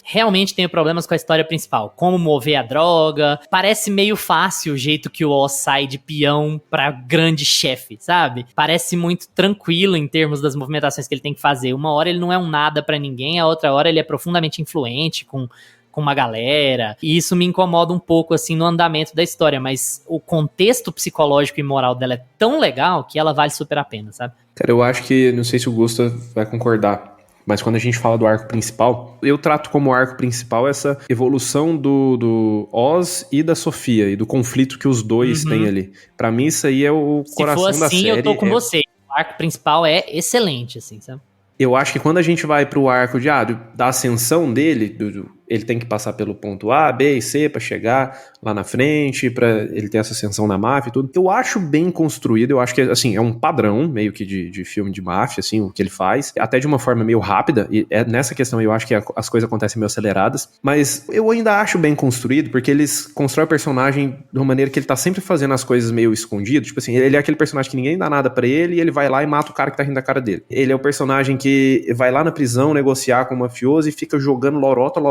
realmente tenho problemas com a história principal. Como mover a droga. Parece meio fácil o jeito que o Oz sai de peão pra grande chefe, sabe? Parece muito tranquilo em termos das movimentações que ele tem que fazer. Uma hora ele não é um nada pra ninguém, a outra hora ele é profundamente influente com uma galera, e isso me incomoda um pouco, assim, no andamento da história, mas o contexto psicológico e moral dela é tão legal que ela vale super a pena, sabe? Cara, eu acho que, não sei se o Gusta vai concordar, mas quando a gente fala do arco principal, eu trato como arco principal essa evolução do Oz e da Sofia, e do conflito que os dois têm ali. Pra mim, isso aí é o coração da série. Se for assim, eu tô com você. O arco principal é excelente, assim, sabe? Eu acho que quando a gente vai pro arco da ascensão dele, ele tem que passar pelo ponto A, B e C pra chegar lá na frente, pra ele ter essa ascensão na máfia e tudo. Eu acho bem construído, eu acho que, assim, é um padrão meio que de filme de máfia, assim, o que ele faz, até de uma forma meio rápida, e nessa questão eu acho que as coisas acontecem meio aceleradas, mas eu ainda acho bem construído, porque eles constroem o personagem de uma maneira que ele tá sempre fazendo as coisas meio escondido, tipo assim, ele é aquele personagem que ninguém dá nada pra ele, e ele vai lá e mata o cara que tá rindo da cara dele. Ele é o personagem que vai lá na prisão negociar com o mafioso e fica jogando lorota,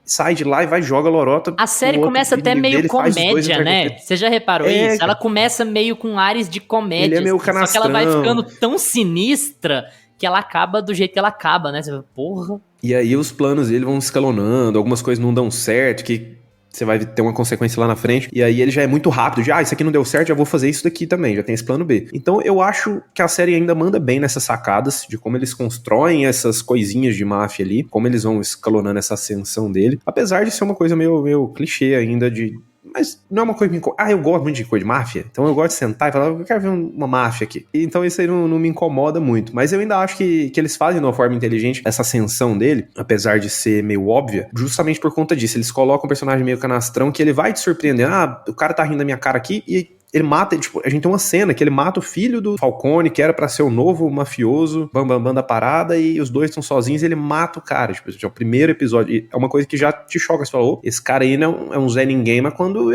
sai de lá e vai joga lorota. A série começa até meio comédia, né? Você já reparou isso? Ela começa meio com ares de comédia. Ele é meio canastrão. Só que ela vai ficando tão sinistra que ela acaba do jeito que ela acaba, né? Você fala, porra. E aí os planos dele vão escalonando, algumas coisas não dão certo, que você vai ter uma consequência lá na frente, e aí ele já é muito rápido, isso aqui não deu certo, já vou fazer isso daqui também, já tem esse plano B. Então eu acho que a série ainda manda bem nessas sacadas, de como eles constroem essas coisinhas de máfia ali, como eles vão escalonando essa ascensão dele, apesar de ser uma coisa meio clichê ainda, de mas não é uma coisa que me incomoda. Eu gosto muito de coisa de máfia, então eu gosto de sentar e falar, eu quero ver uma máfia aqui. Então isso aí não me incomoda muito, mas eu ainda acho que eles fazem de uma forma inteligente essa ascensão dele, apesar de ser meio óbvia, justamente por conta disso. Eles colocam um personagem meio canastrão que ele vai te surpreender. O cara tá rindo da minha cara aqui e ele mata, tipo, a gente tem uma cena que ele mata o filho do Falcone, que era pra ser o novo mafioso, bambambam da parada, e os dois estão sozinhos e ele mata o cara. Tipo, é o primeiro episódio. E é uma coisa que já te choca. Você fala, esse cara aí não é um Zé Ninguém, mas quando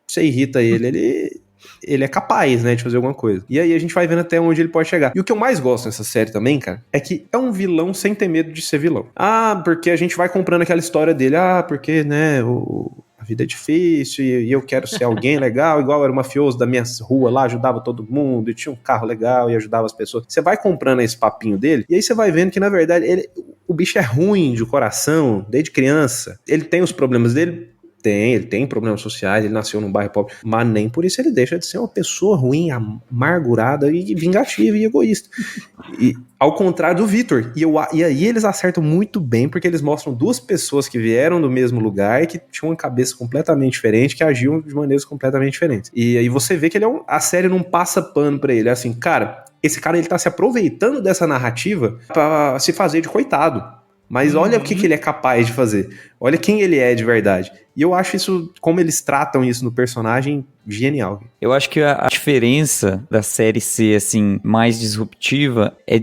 você irrita ele é capaz, né, de fazer alguma coisa. E aí a gente vai vendo até onde ele pode chegar. E o que eu mais gosto nessa série também, cara, é que é um vilão sem ter medo de ser vilão. Porque a gente vai comprando aquela história dele. Porque, né, a vida é difícil e eu quero ser alguém legal, igual era o mafioso da minha rua lá, ajudava todo mundo e tinha um carro legal e ajudava as pessoas. Você vai comprando esse papinho dele e aí você vai vendo que, na verdade, o bicho é ruim de coração, desde criança. Ele tem os problemas dele. Ele tem problemas sociais, ele nasceu num bairro pobre, mas nem por isso ele deixa de ser uma pessoa ruim, amargurada e vingativa e egoísta. E ao contrário do Victor. E aí eles acertam muito bem, porque eles mostram duas pessoas que vieram do mesmo lugar e que tinham uma cabeça completamente diferente, que agiam de maneiras completamente diferentes. E aí você vê que a série não passa pano pra ele. É assim, cara, esse cara ele tá se aproveitando dessa narrativa pra se fazer de coitado. Mas olha o que ele é capaz de fazer. Olha quem ele é de verdade. E eu acho isso, como eles tratam isso no personagem, genial. Eu acho que a diferença da série ser, assim, mais disruptiva é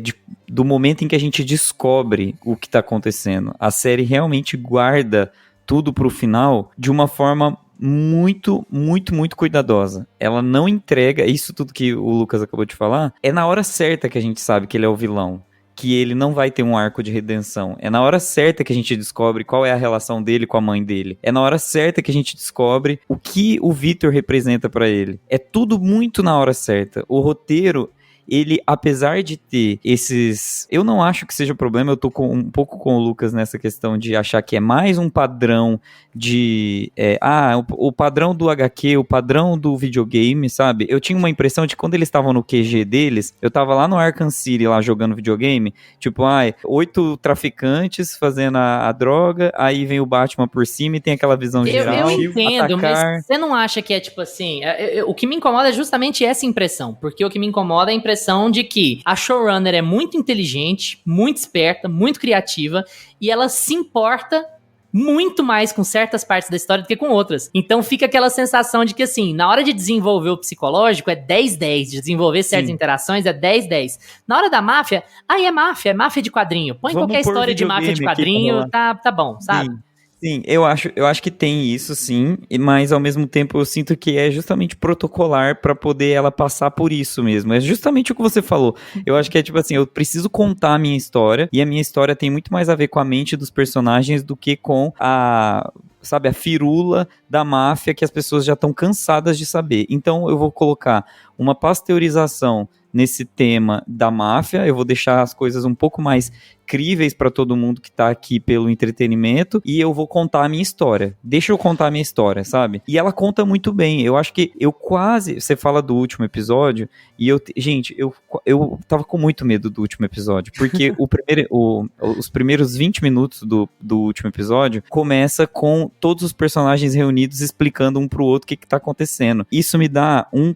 do momento em que a gente descobre o que tá acontecendo. A série realmente guarda tudo pro final de uma forma muito, muito, muito cuidadosa. Ela não entrega, isso tudo que o Lucas acabou de falar, é na hora certa que a gente sabe que ele é o vilão. Que ele não vai ter um arco de redenção. É na hora certa que a gente descobre qual é a relação dele com a mãe dele. É na hora certa que a gente descobre o que o Victor representa pra ele. É tudo muito na hora certa. O roteiro, ele, apesar de ter esses... Eu não acho que seja problema, eu tô um pouco com o Lucas nessa questão de achar que é mais um padrão de... o padrão do HQ, o padrão do videogame, sabe? Eu tinha uma impressão de que quando eles estavam no QG deles, eu tava lá no Arkham City, lá jogando videogame, tipo, 8 traficantes fazendo a droga, aí vem o Batman por cima e tem aquela visão geral. Eu entendo, mas você não acha que é tipo assim... o que me incomoda é justamente essa impressão, porque o que me incomoda é a impressão de que a showrunner é muito inteligente, muito esperta, muito criativa, e ela se importa muito mais com certas partes da história do que com outras. Então fica aquela sensação de que, assim, na hora de desenvolver o psicológico é 10-10, de desenvolver certas interações é 10-10. Na hora da máfia, aí é máfia de quadrinho. Põe qualquer história de máfia de quadrinho, tá bom, sabe? Sim, eu acho que tem isso, sim, mas ao mesmo tempo eu sinto que é justamente protocolar pra poder ela passar por isso mesmo. É justamente o que você falou. Eu acho que é tipo assim, eu preciso contar a minha história, e a minha história tem muito mais a ver com a mente dos personagens do que com a firula da máfia que as pessoas já estão cansadas de saber. Então eu vou colocar uma pasteurização nesse tema da máfia, eu vou deixar as coisas um pouco mais críveis para todo mundo que tá aqui pelo entretenimento, e eu vou contar a minha história. Deixa eu contar a minha história, sabe? E ela conta muito bem. Eu acho que você fala do último episódio, e eu tava com muito medo do último episódio, porque os primeiros 20 minutos do último episódio começa com todos os personagens reunidos explicando um pro outro o que tá acontecendo. Isso me dá um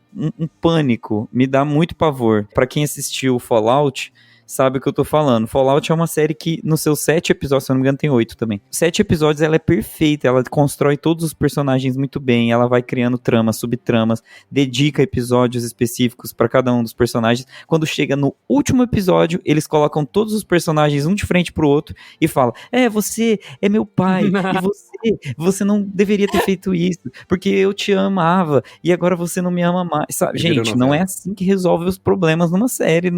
pânico, me dá muito pavor. Pra quem assistiu Fallout, sabe o que eu tô falando. Fallout é uma série que, nos seus 7 episódios, se eu não me engano, tem 8 também. 7 episódios, ela é perfeita, ela constrói todos os personagens muito bem, ela vai criando tramas, subtramas, dedica episódios específicos pra cada um dos personagens. Quando chega no último episódio, eles colocam todos os personagens um de frente pro outro e falam, você é meu pai, e você não deveria ter feito isso, porque eu te amava, e agora você não me ama mais. Sabe? Gente, não é assim que resolve os problemas numa série,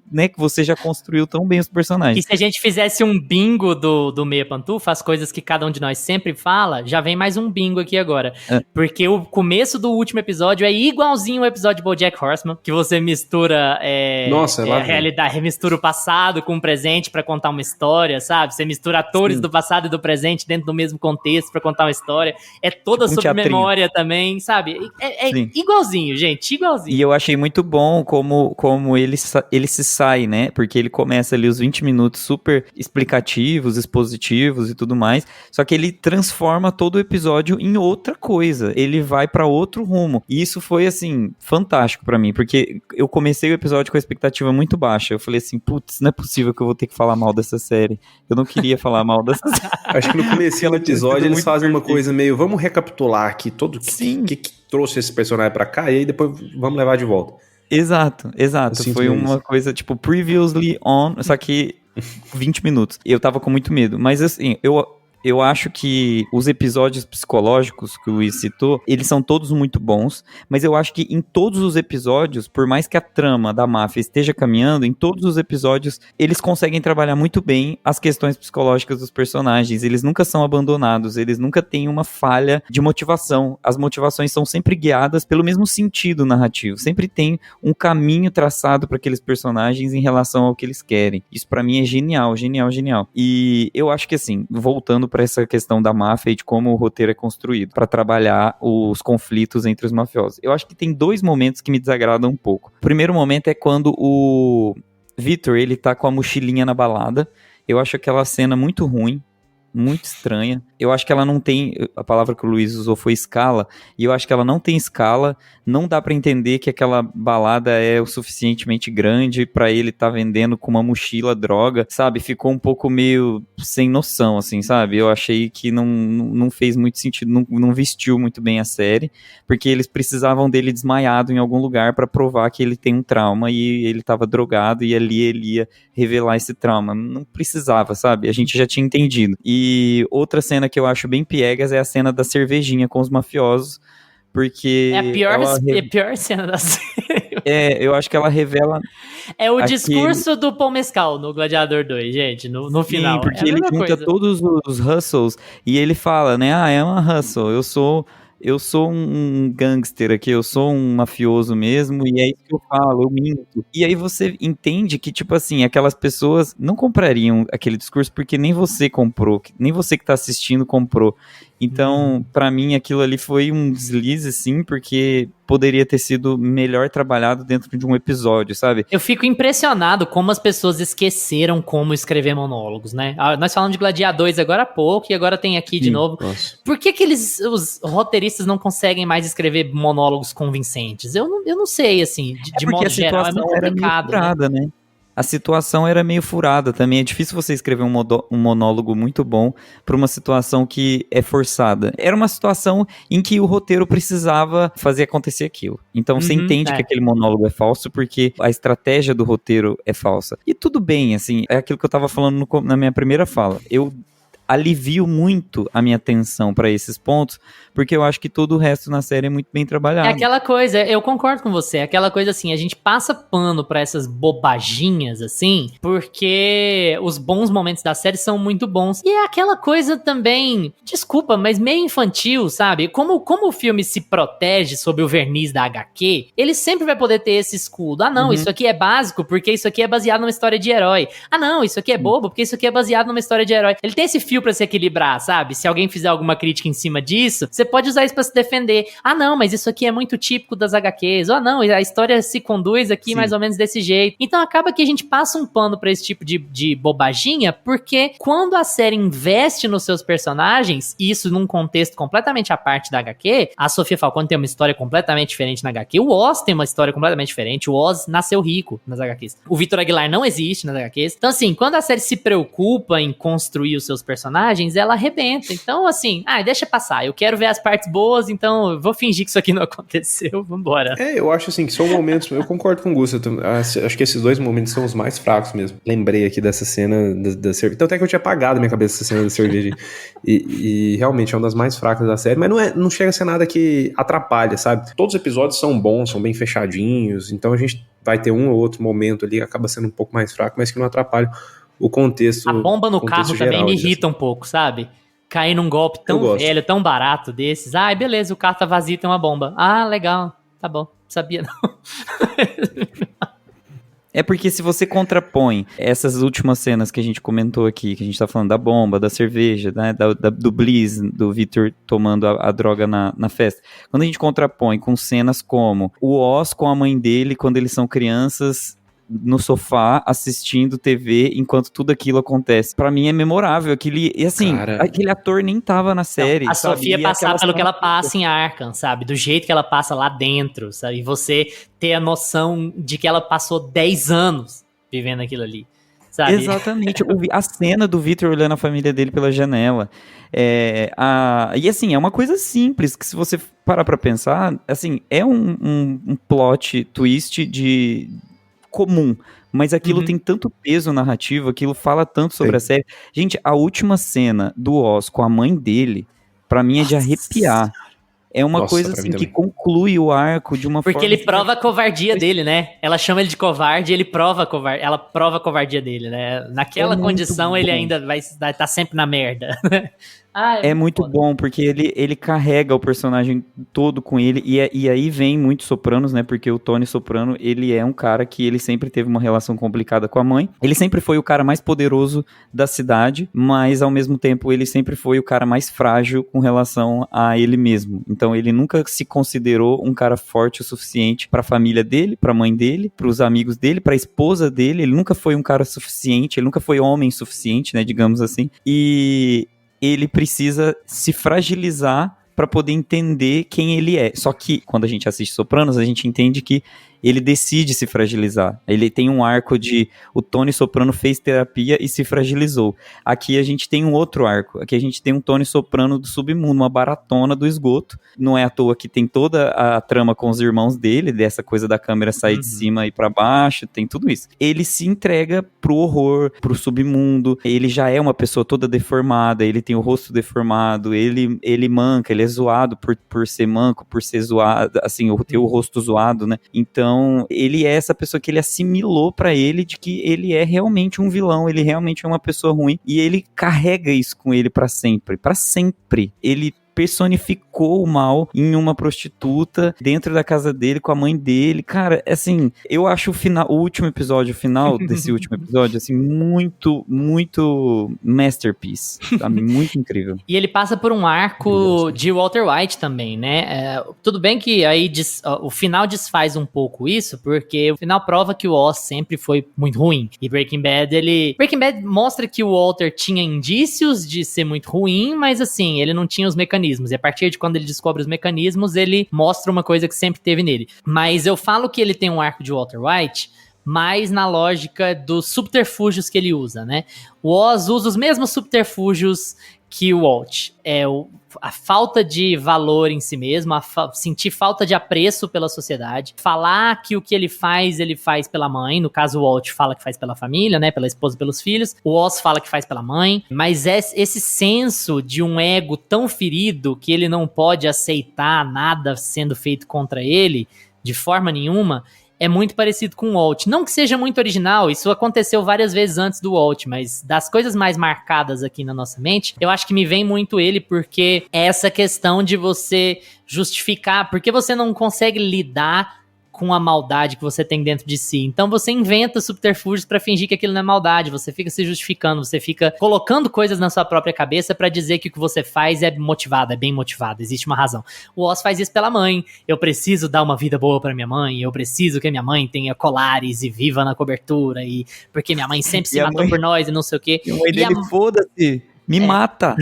né, que você já construiu tão bem os personagens. E se a gente fizesse um bingo do Meia Pantufa, as coisas que cada um de nós sempre fala, já vem mais um bingo aqui agora. Porque o começo do último episódio é igualzinho o episódio de BoJack Horseman, que você mistura a realidade, mistura o passado com o presente pra contar uma história, sabe? Você mistura atores do passado e do presente dentro do mesmo contexto pra contar uma história. É toda tipo sobre memória também, sabe? É igualzinho, gente, igualzinho. E eu achei muito bom como ele se sai, né? Porque ele começa ali os 20 minutos super explicativos, expositivos e tudo mais, só que ele transforma todo o episódio em outra coisa, ele vai pra outro rumo, e isso foi, assim, fantástico pra mim, porque eu comecei o episódio com a expectativa muito baixa, eu falei assim, putz, não é possível que eu vou ter que falar mal dessa série, eu não queria falar mal dessa série. Acho que no começo do episódio eles fazem uma coisa meio, vamos recapitular aqui todo o Sim. que trouxe esse personagem pra cá, e aí depois vamos levar de volta. Exato. Foi uma isso. coisa tipo previously on, só que 20 minutos. Eu tava com muito medo, mas assim, eu acho que os episódios psicológicos que o Luiz citou, eles são todos muito bons, mas eu acho que em todos os episódios, por mais que a trama da máfia esteja caminhando, em todos os episódios, eles conseguem trabalhar muito bem as questões psicológicas dos personagens, eles nunca são abandonados, eles nunca têm uma falha de motivação, as motivações são sempre guiadas pelo mesmo sentido narrativo, sempre tem um caminho traçado para aqueles personagens em relação ao que eles querem. Isso pra mim é genial. E eu acho que assim, voltando para essa questão da máfia e de como o roteiro é construído para trabalhar os conflitos entre os mafiosos. Eu acho que tem 2 momentos que me desagradam um pouco. O primeiro momento é quando o Victor, ele tá com a mochilinha na balada. Eu acho aquela cena muito ruim, muito estranha. Eu acho que ela não tem, a palavra que o Luiz usou foi escala, e eu acho que ela não tem escala, não dá pra entender que aquela balada é o suficientemente grande pra ele tá vendendo com uma mochila droga, sabe? Ficou um pouco meio sem noção, assim, sabe? Eu achei que não fez muito sentido, não vestiu muito bem a série, porque eles precisavam dele desmaiado em algum lugar pra provar que ele tem um trauma e ele tava drogado e ali ele ia revelar esse trauma. Não precisava, sabe? A gente já tinha entendido. E outra cena que eu acho bem piegas é a cena da cervejinha com os mafiosos, porque... É a pior cena da série. Eu acho que ela revela... É o discurso do Paul Mescal no Gladiador 2, gente, no final. Sim, porque é a ele mesma junta coisa. todos os hustles e ele fala, né, é uma hustle, eu sou um gangster aqui, eu sou um mafioso mesmo, e é isso que eu falo, eu minto. E aí você entende que, tipo assim, aquelas pessoas não comprariam aquele discurso porque nem você comprou, nem você que tá assistindo comprou. Então, pra mim, aquilo ali foi um deslize, sim, porque poderia ter sido melhor trabalhado dentro de um episódio, sabe? Eu fico impressionado como as pessoas esqueceram como escrever monólogos, né? Nós falamos de Gladiadores agora há pouco e agora tem aqui de novo. Nossa. Por que os roteiristas não conseguem mais escrever monólogos convincentes? Eu não sei, assim, de modo geral, é muito complicado. Né? A situação era meio furada também. É difícil você escrever um monólogo muito bom para uma situação que é forçada. Era uma situação em que o roteiro precisava fazer acontecer aquilo. Então você entende que aquele monólogo é falso porque a estratégia do roteiro é falsa. E tudo bem, assim, é aquilo que eu tava falando na minha primeira fala. Eu alivio muito a minha atenção para esses pontos, porque eu acho que todo o resto na série é muito bem trabalhado. É aquela coisa, eu concordo com você, é aquela coisa assim, a gente passa pano pra essas bobaginhas, assim, porque os bons momentos da série são muito bons. E é aquela coisa também, desculpa, mas meio infantil, sabe? Como o filme se protege sob o verniz da HQ, ele sempre vai poder ter esse escudo. Ah, não, isso aqui é básico porque isso aqui é baseado numa história de herói. Ah, não, isso aqui é bobo porque isso aqui é baseado numa história de herói. Ele tem esse fio pra se equilibrar, sabe? Se alguém fizer alguma crítica em cima disso, você pode usar isso pra se defender. Ah, não, mas isso aqui é muito típico das HQs. Ah, não, a história se conduz aqui mais ou menos desse jeito. Então acaba que a gente passa um pano pra esse tipo de bobaginha, porque quando a série investe nos seus personagens, e isso num contexto completamente à parte da HQ, a Sofia Falcone tem uma história completamente diferente na HQ, o Oz tem uma história completamente diferente, o Oz nasceu rico nas HQs. O Victor Aguilar não existe nas HQs. Então, assim, quando a série se preocupa em construir os seus personagens, ela arrebenta. Então, assim, deixa passar. Eu quero ver as partes boas, então eu vou fingir que isso aqui não aconteceu. Vambora. Eu acho assim que são momentos. Eu concordo com o Gusto. Acho que esses 2 momentos são os mais fracos mesmo. Lembrei aqui dessa cena da cerveja. Então, até que eu tinha apagado na minha cabeça essa cena da cerveja. E realmente é uma das mais fracas da série. Mas não chega a ser nada que atrapalha, sabe? Todos os episódios são bons, são bem fechadinhos. Então a gente vai ter um ou outro momento ali que acaba sendo um pouco mais fraco, mas que não atrapalha o contexto. A bomba no carro geral, também me irrita um pouco, sabe? Cair num golpe tão velho, tão barato desses. Beleza, o carro tá vazio, tem uma bomba. Legal, tá bom, sabia não. É porque se você contrapõe essas últimas cenas que a gente comentou aqui, que a gente tá falando da bomba, da cerveja, né, do Bliss, do Victor tomando a droga na festa. Quando a gente contrapõe com cenas como o Oz com a mãe dele quando eles são crianças, no sofá assistindo TV enquanto tudo aquilo acontece. Pra mim é memorável. E assim, aquele ator nem tava na série. A Sofia passar pelo que ela cena- passa em Arkham, sabe? Do jeito que ela passa lá dentro, sabe? E você ter a noção de que ela passou 10 anos vivendo aquilo ali, sabe? Exatamente. A cena do Victor olhando a família dele pela janela. E assim, é uma coisa simples, que se você parar pra pensar, assim, é um plot twist comum, mas aquilo tem tanto peso narrativo, aquilo fala tanto sobre a série. Gente, a última cena do Oz com a mãe dele, pra mim é de arrepiar. É uma coisa assim que conclui o arco de uma forma... Porque ele prova a covardia dele, né? Ela chama ele de covarde e ela prova a covardia dele, né? Naquela condição ele ainda vai estar sempre na merda. É muito bom, porque ele carrega o personagem todo com ele, e aí vem muito Sopranos, né, porque o Tony Soprano, ele é um cara que ele sempre teve uma relação complicada com a mãe, ele sempre foi o cara mais poderoso da cidade, mas ao mesmo tempo ele sempre foi o cara mais frágil com relação a ele mesmo, então ele nunca se considerou um cara forte o suficiente pra família dele, pra mãe dele, pros amigos dele, pra esposa dele, ele nunca foi um cara suficiente, ele nunca foi homem suficiente, né, digamos assim, e ele precisa se fragilizar para poder entender quem ele é. Só que, quando a gente assiste Sopranos, a gente entende que ele decide se fragilizar. Ele tem um arco de o Tony Soprano fez terapia e se fragilizou. Aqui a gente tem um outro arco. Aqui a gente tem um Tony Soprano do submundo, uma baratona do esgoto. Não é à toa que tem toda a trama com os irmãos dele, dessa coisa da câmera sair de cima e pra baixo, tem tudo isso. Ele se entrega pro horror, pro submundo. Ele já é uma pessoa toda deformada, ele tem o rosto deformado, ele manca, ele é zoado por ser manco, por ser zoado, assim, ter o rosto zoado, né? Então, ele é essa pessoa que ele assimilou pra ele de que ele é realmente um vilão, ele realmente é uma pessoa ruim, e ele carrega isso com ele pra sempre. Pra sempre. Ele personificou o mal em uma prostituta dentro da casa dele, com a mãe dele. Cara, assim, eu acho o último episódio, o final desse último episódio, assim, muito, muito masterpiece, sabe? Muito incrível. E ele passa por um arco de Walter White também, né? Tudo bem que aí o final desfaz um pouco isso, porque o final prova que o Oz sempre foi muito ruim. E Breaking Bad mostra que o Walter tinha indícios de ser muito ruim, mas assim, ele não tinha os mecanismos. E a partir de quando ele descobre os mecanismos, ele mostra uma coisa que sempre teve nele. Mas eu falo que ele tem um arco de Walter White mais na lógica dos subterfúgios que ele usa, né? O Oz usa os mesmos subterfúgios que o Walt. A falta de valor em si mesmo, sentir falta de apreço pela sociedade, falar que o que ele faz pela mãe, no caso o Walt fala que faz pela família, né, pela esposa e pelos filhos, o Oz fala que faz pela mãe, mas esse senso de um ego tão ferido que ele não pode aceitar nada sendo feito contra ele, de forma nenhuma, é muito parecido com o Walt. Não que seja muito original, isso aconteceu várias vezes antes do Walt, mas das coisas mais marcadas aqui na nossa mente, eu acho que me vem muito ele, porque é essa questão de você justificar, porque você não consegue lidar com a maldade que você tem dentro de si. Então você inventa subterfúgios pra fingir que aquilo não é maldade, você fica se justificando, você fica colocando coisas na sua própria cabeça pra dizer que o que você faz é motivado, é bem motivado, existe uma razão. O Oz faz isso pela mãe, eu preciso dar uma vida boa pra minha mãe, eu preciso que a minha mãe tenha colares e viva na cobertura, e porque minha mãe sempre se matou por nós e não sei o quê. E a mãe dele, foda-se! Me mata!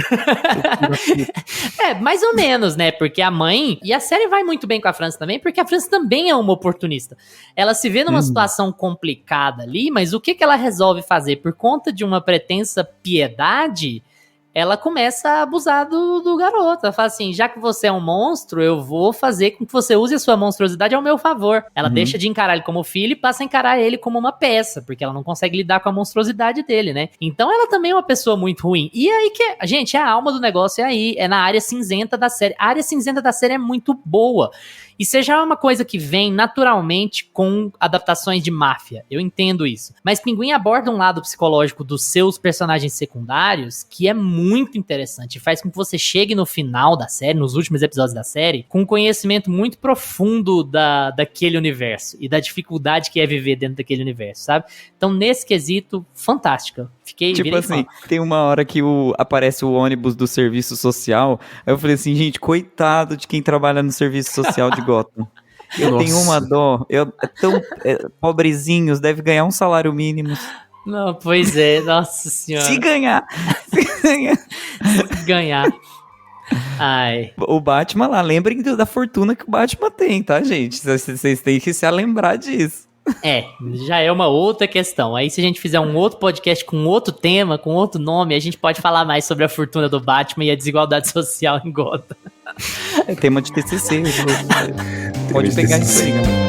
Mais ou menos, né? Porque a mãe... E a série vai muito bem com a França também, porque a França também é uma oportunista. Ela se vê numa situação complicada ali, mas o que ela resolve fazer? Por conta de uma pretensa piedade, ela começa a abusar do garoto. Ela fala assim, já que você é um monstro, eu vou fazer com que você use a sua monstruosidade ao meu favor. Ela deixa de encarar ele como filho e passa a encarar ele como uma peça, porque ela não consegue lidar com a monstruosidade dele, né? Então ela também é uma pessoa muito ruim. E aí que, gente, a alma do negócio é na área cinzenta da série. A área cinzenta da série é muito boa. E seja uma coisa que vem naturalmente com adaptações de máfia. Eu entendo isso. Mas Pinguim aborda um lado psicológico dos seus personagens secundários que é muito interessante. Faz com que você chegue no final da série, nos últimos episódios da série, com um conhecimento muito profundo daquele universo. E da dificuldade que é viver dentro daquele universo, sabe? Então, nesse quesito, fantástica. Tipo assim, tem uma hora que aparece o ônibus do serviço social, aí eu falei assim, gente, coitado de quem trabalha no serviço social de Gotham. Eu tenho uma dó. Pobrezinhos, deve ganhar um salário mínimo. Não, pois é, nossa senhora. Se ganhar. Se ganhar. Ai. O Batman lá, lembrem da fortuna que o Batman tem, tá, gente? Vocês têm que se lembrar disso. Já é uma outra questão. Aí se a gente fizer um outro podcast com outro tema, com outro nome, a gente pode falar mais sobre a fortuna do Batman e a desigualdade social em Gotham. É tema de TCC. Pode pegar isso aí, galera.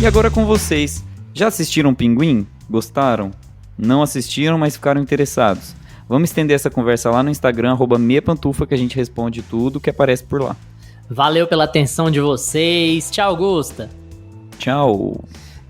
E agora com vocês, já assistiram Pinguim? Gostaram? Não assistiram, mas ficaram interessados? Vamos estender essa conversa lá no Instagram, @meiapantufa, que a gente responde tudo que aparece por lá. Valeu pela atenção de vocês. Tchau, Gusta. Tchau.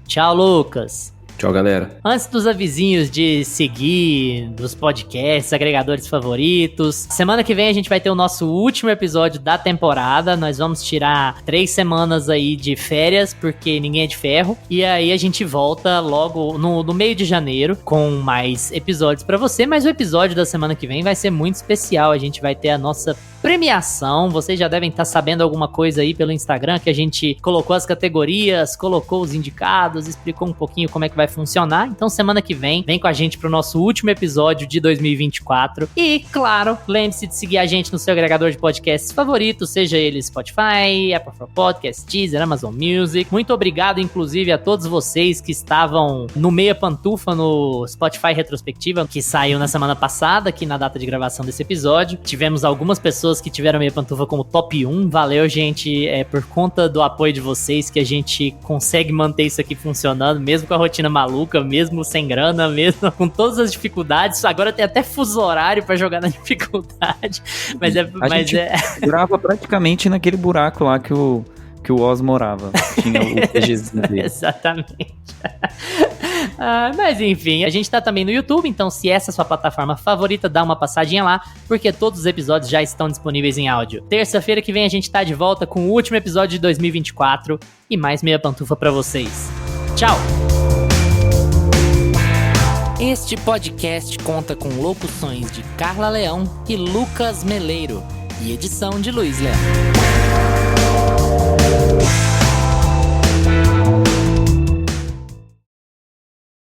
Tchau, Lucas. Tchau, galera. Antes dos avisinhos de seguir, dos podcasts, agregadores favoritos, semana que vem a gente vai ter o nosso último episódio da temporada. Nós vamos tirar 3 semanas aí de férias, porque ninguém é de ferro. E aí a gente volta logo no meio de janeiro com mais episódios pra você. Mas o episódio da semana que vem vai ser muito especial. A gente vai ter a nossa premiação. Vocês já devem estar sabendo alguma coisa aí pelo Instagram, que a gente colocou as categorias, colocou os indicados, explicou um pouquinho como é que vai funcionar. Então semana que vem com a gente pro nosso último episódio de 2024. E claro, lembre-se de seguir a gente no seu agregador de podcasts favorito, seja ele Spotify, Apple Podcasts, Deezer, Amazon Music. Muito obrigado inclusive a todos vocês que estavam no Meia Pantufa no Spotify Retrospectiva, que saiu na semana passada, aqui na data de gravação desse episódio. Tivemos algumas pessoas que tiveram Meia Pantufa como top 1. Valeu, gente. É por conta do apoio de vocês que a gente consegue manter isso aqui funcionando, mesmo com a rotina maluca, mesmo sem grana, mesmo com todas as dificuldades. Agora tem até fuso horário pra jogar na dificuldade. Mas gente grava praticamente naquele buraco lá que o Oz morava. Tinha o PGzinho dele. Exatamente. Mas enfim, a gente tá também no YouTube, então se essa é a sua plataforma favorita, dá uma passadinha lá, porque todos os episódios já estão disponíveis em áudio. Terça-feira que vem a gente tá de volta com o último episódio de 2024 e mais Meia Pantufa pra vocês. Tchau! Este podcast conta com locuções de Carla Leão e Lucas Meleiro e edição de Luiz Leão.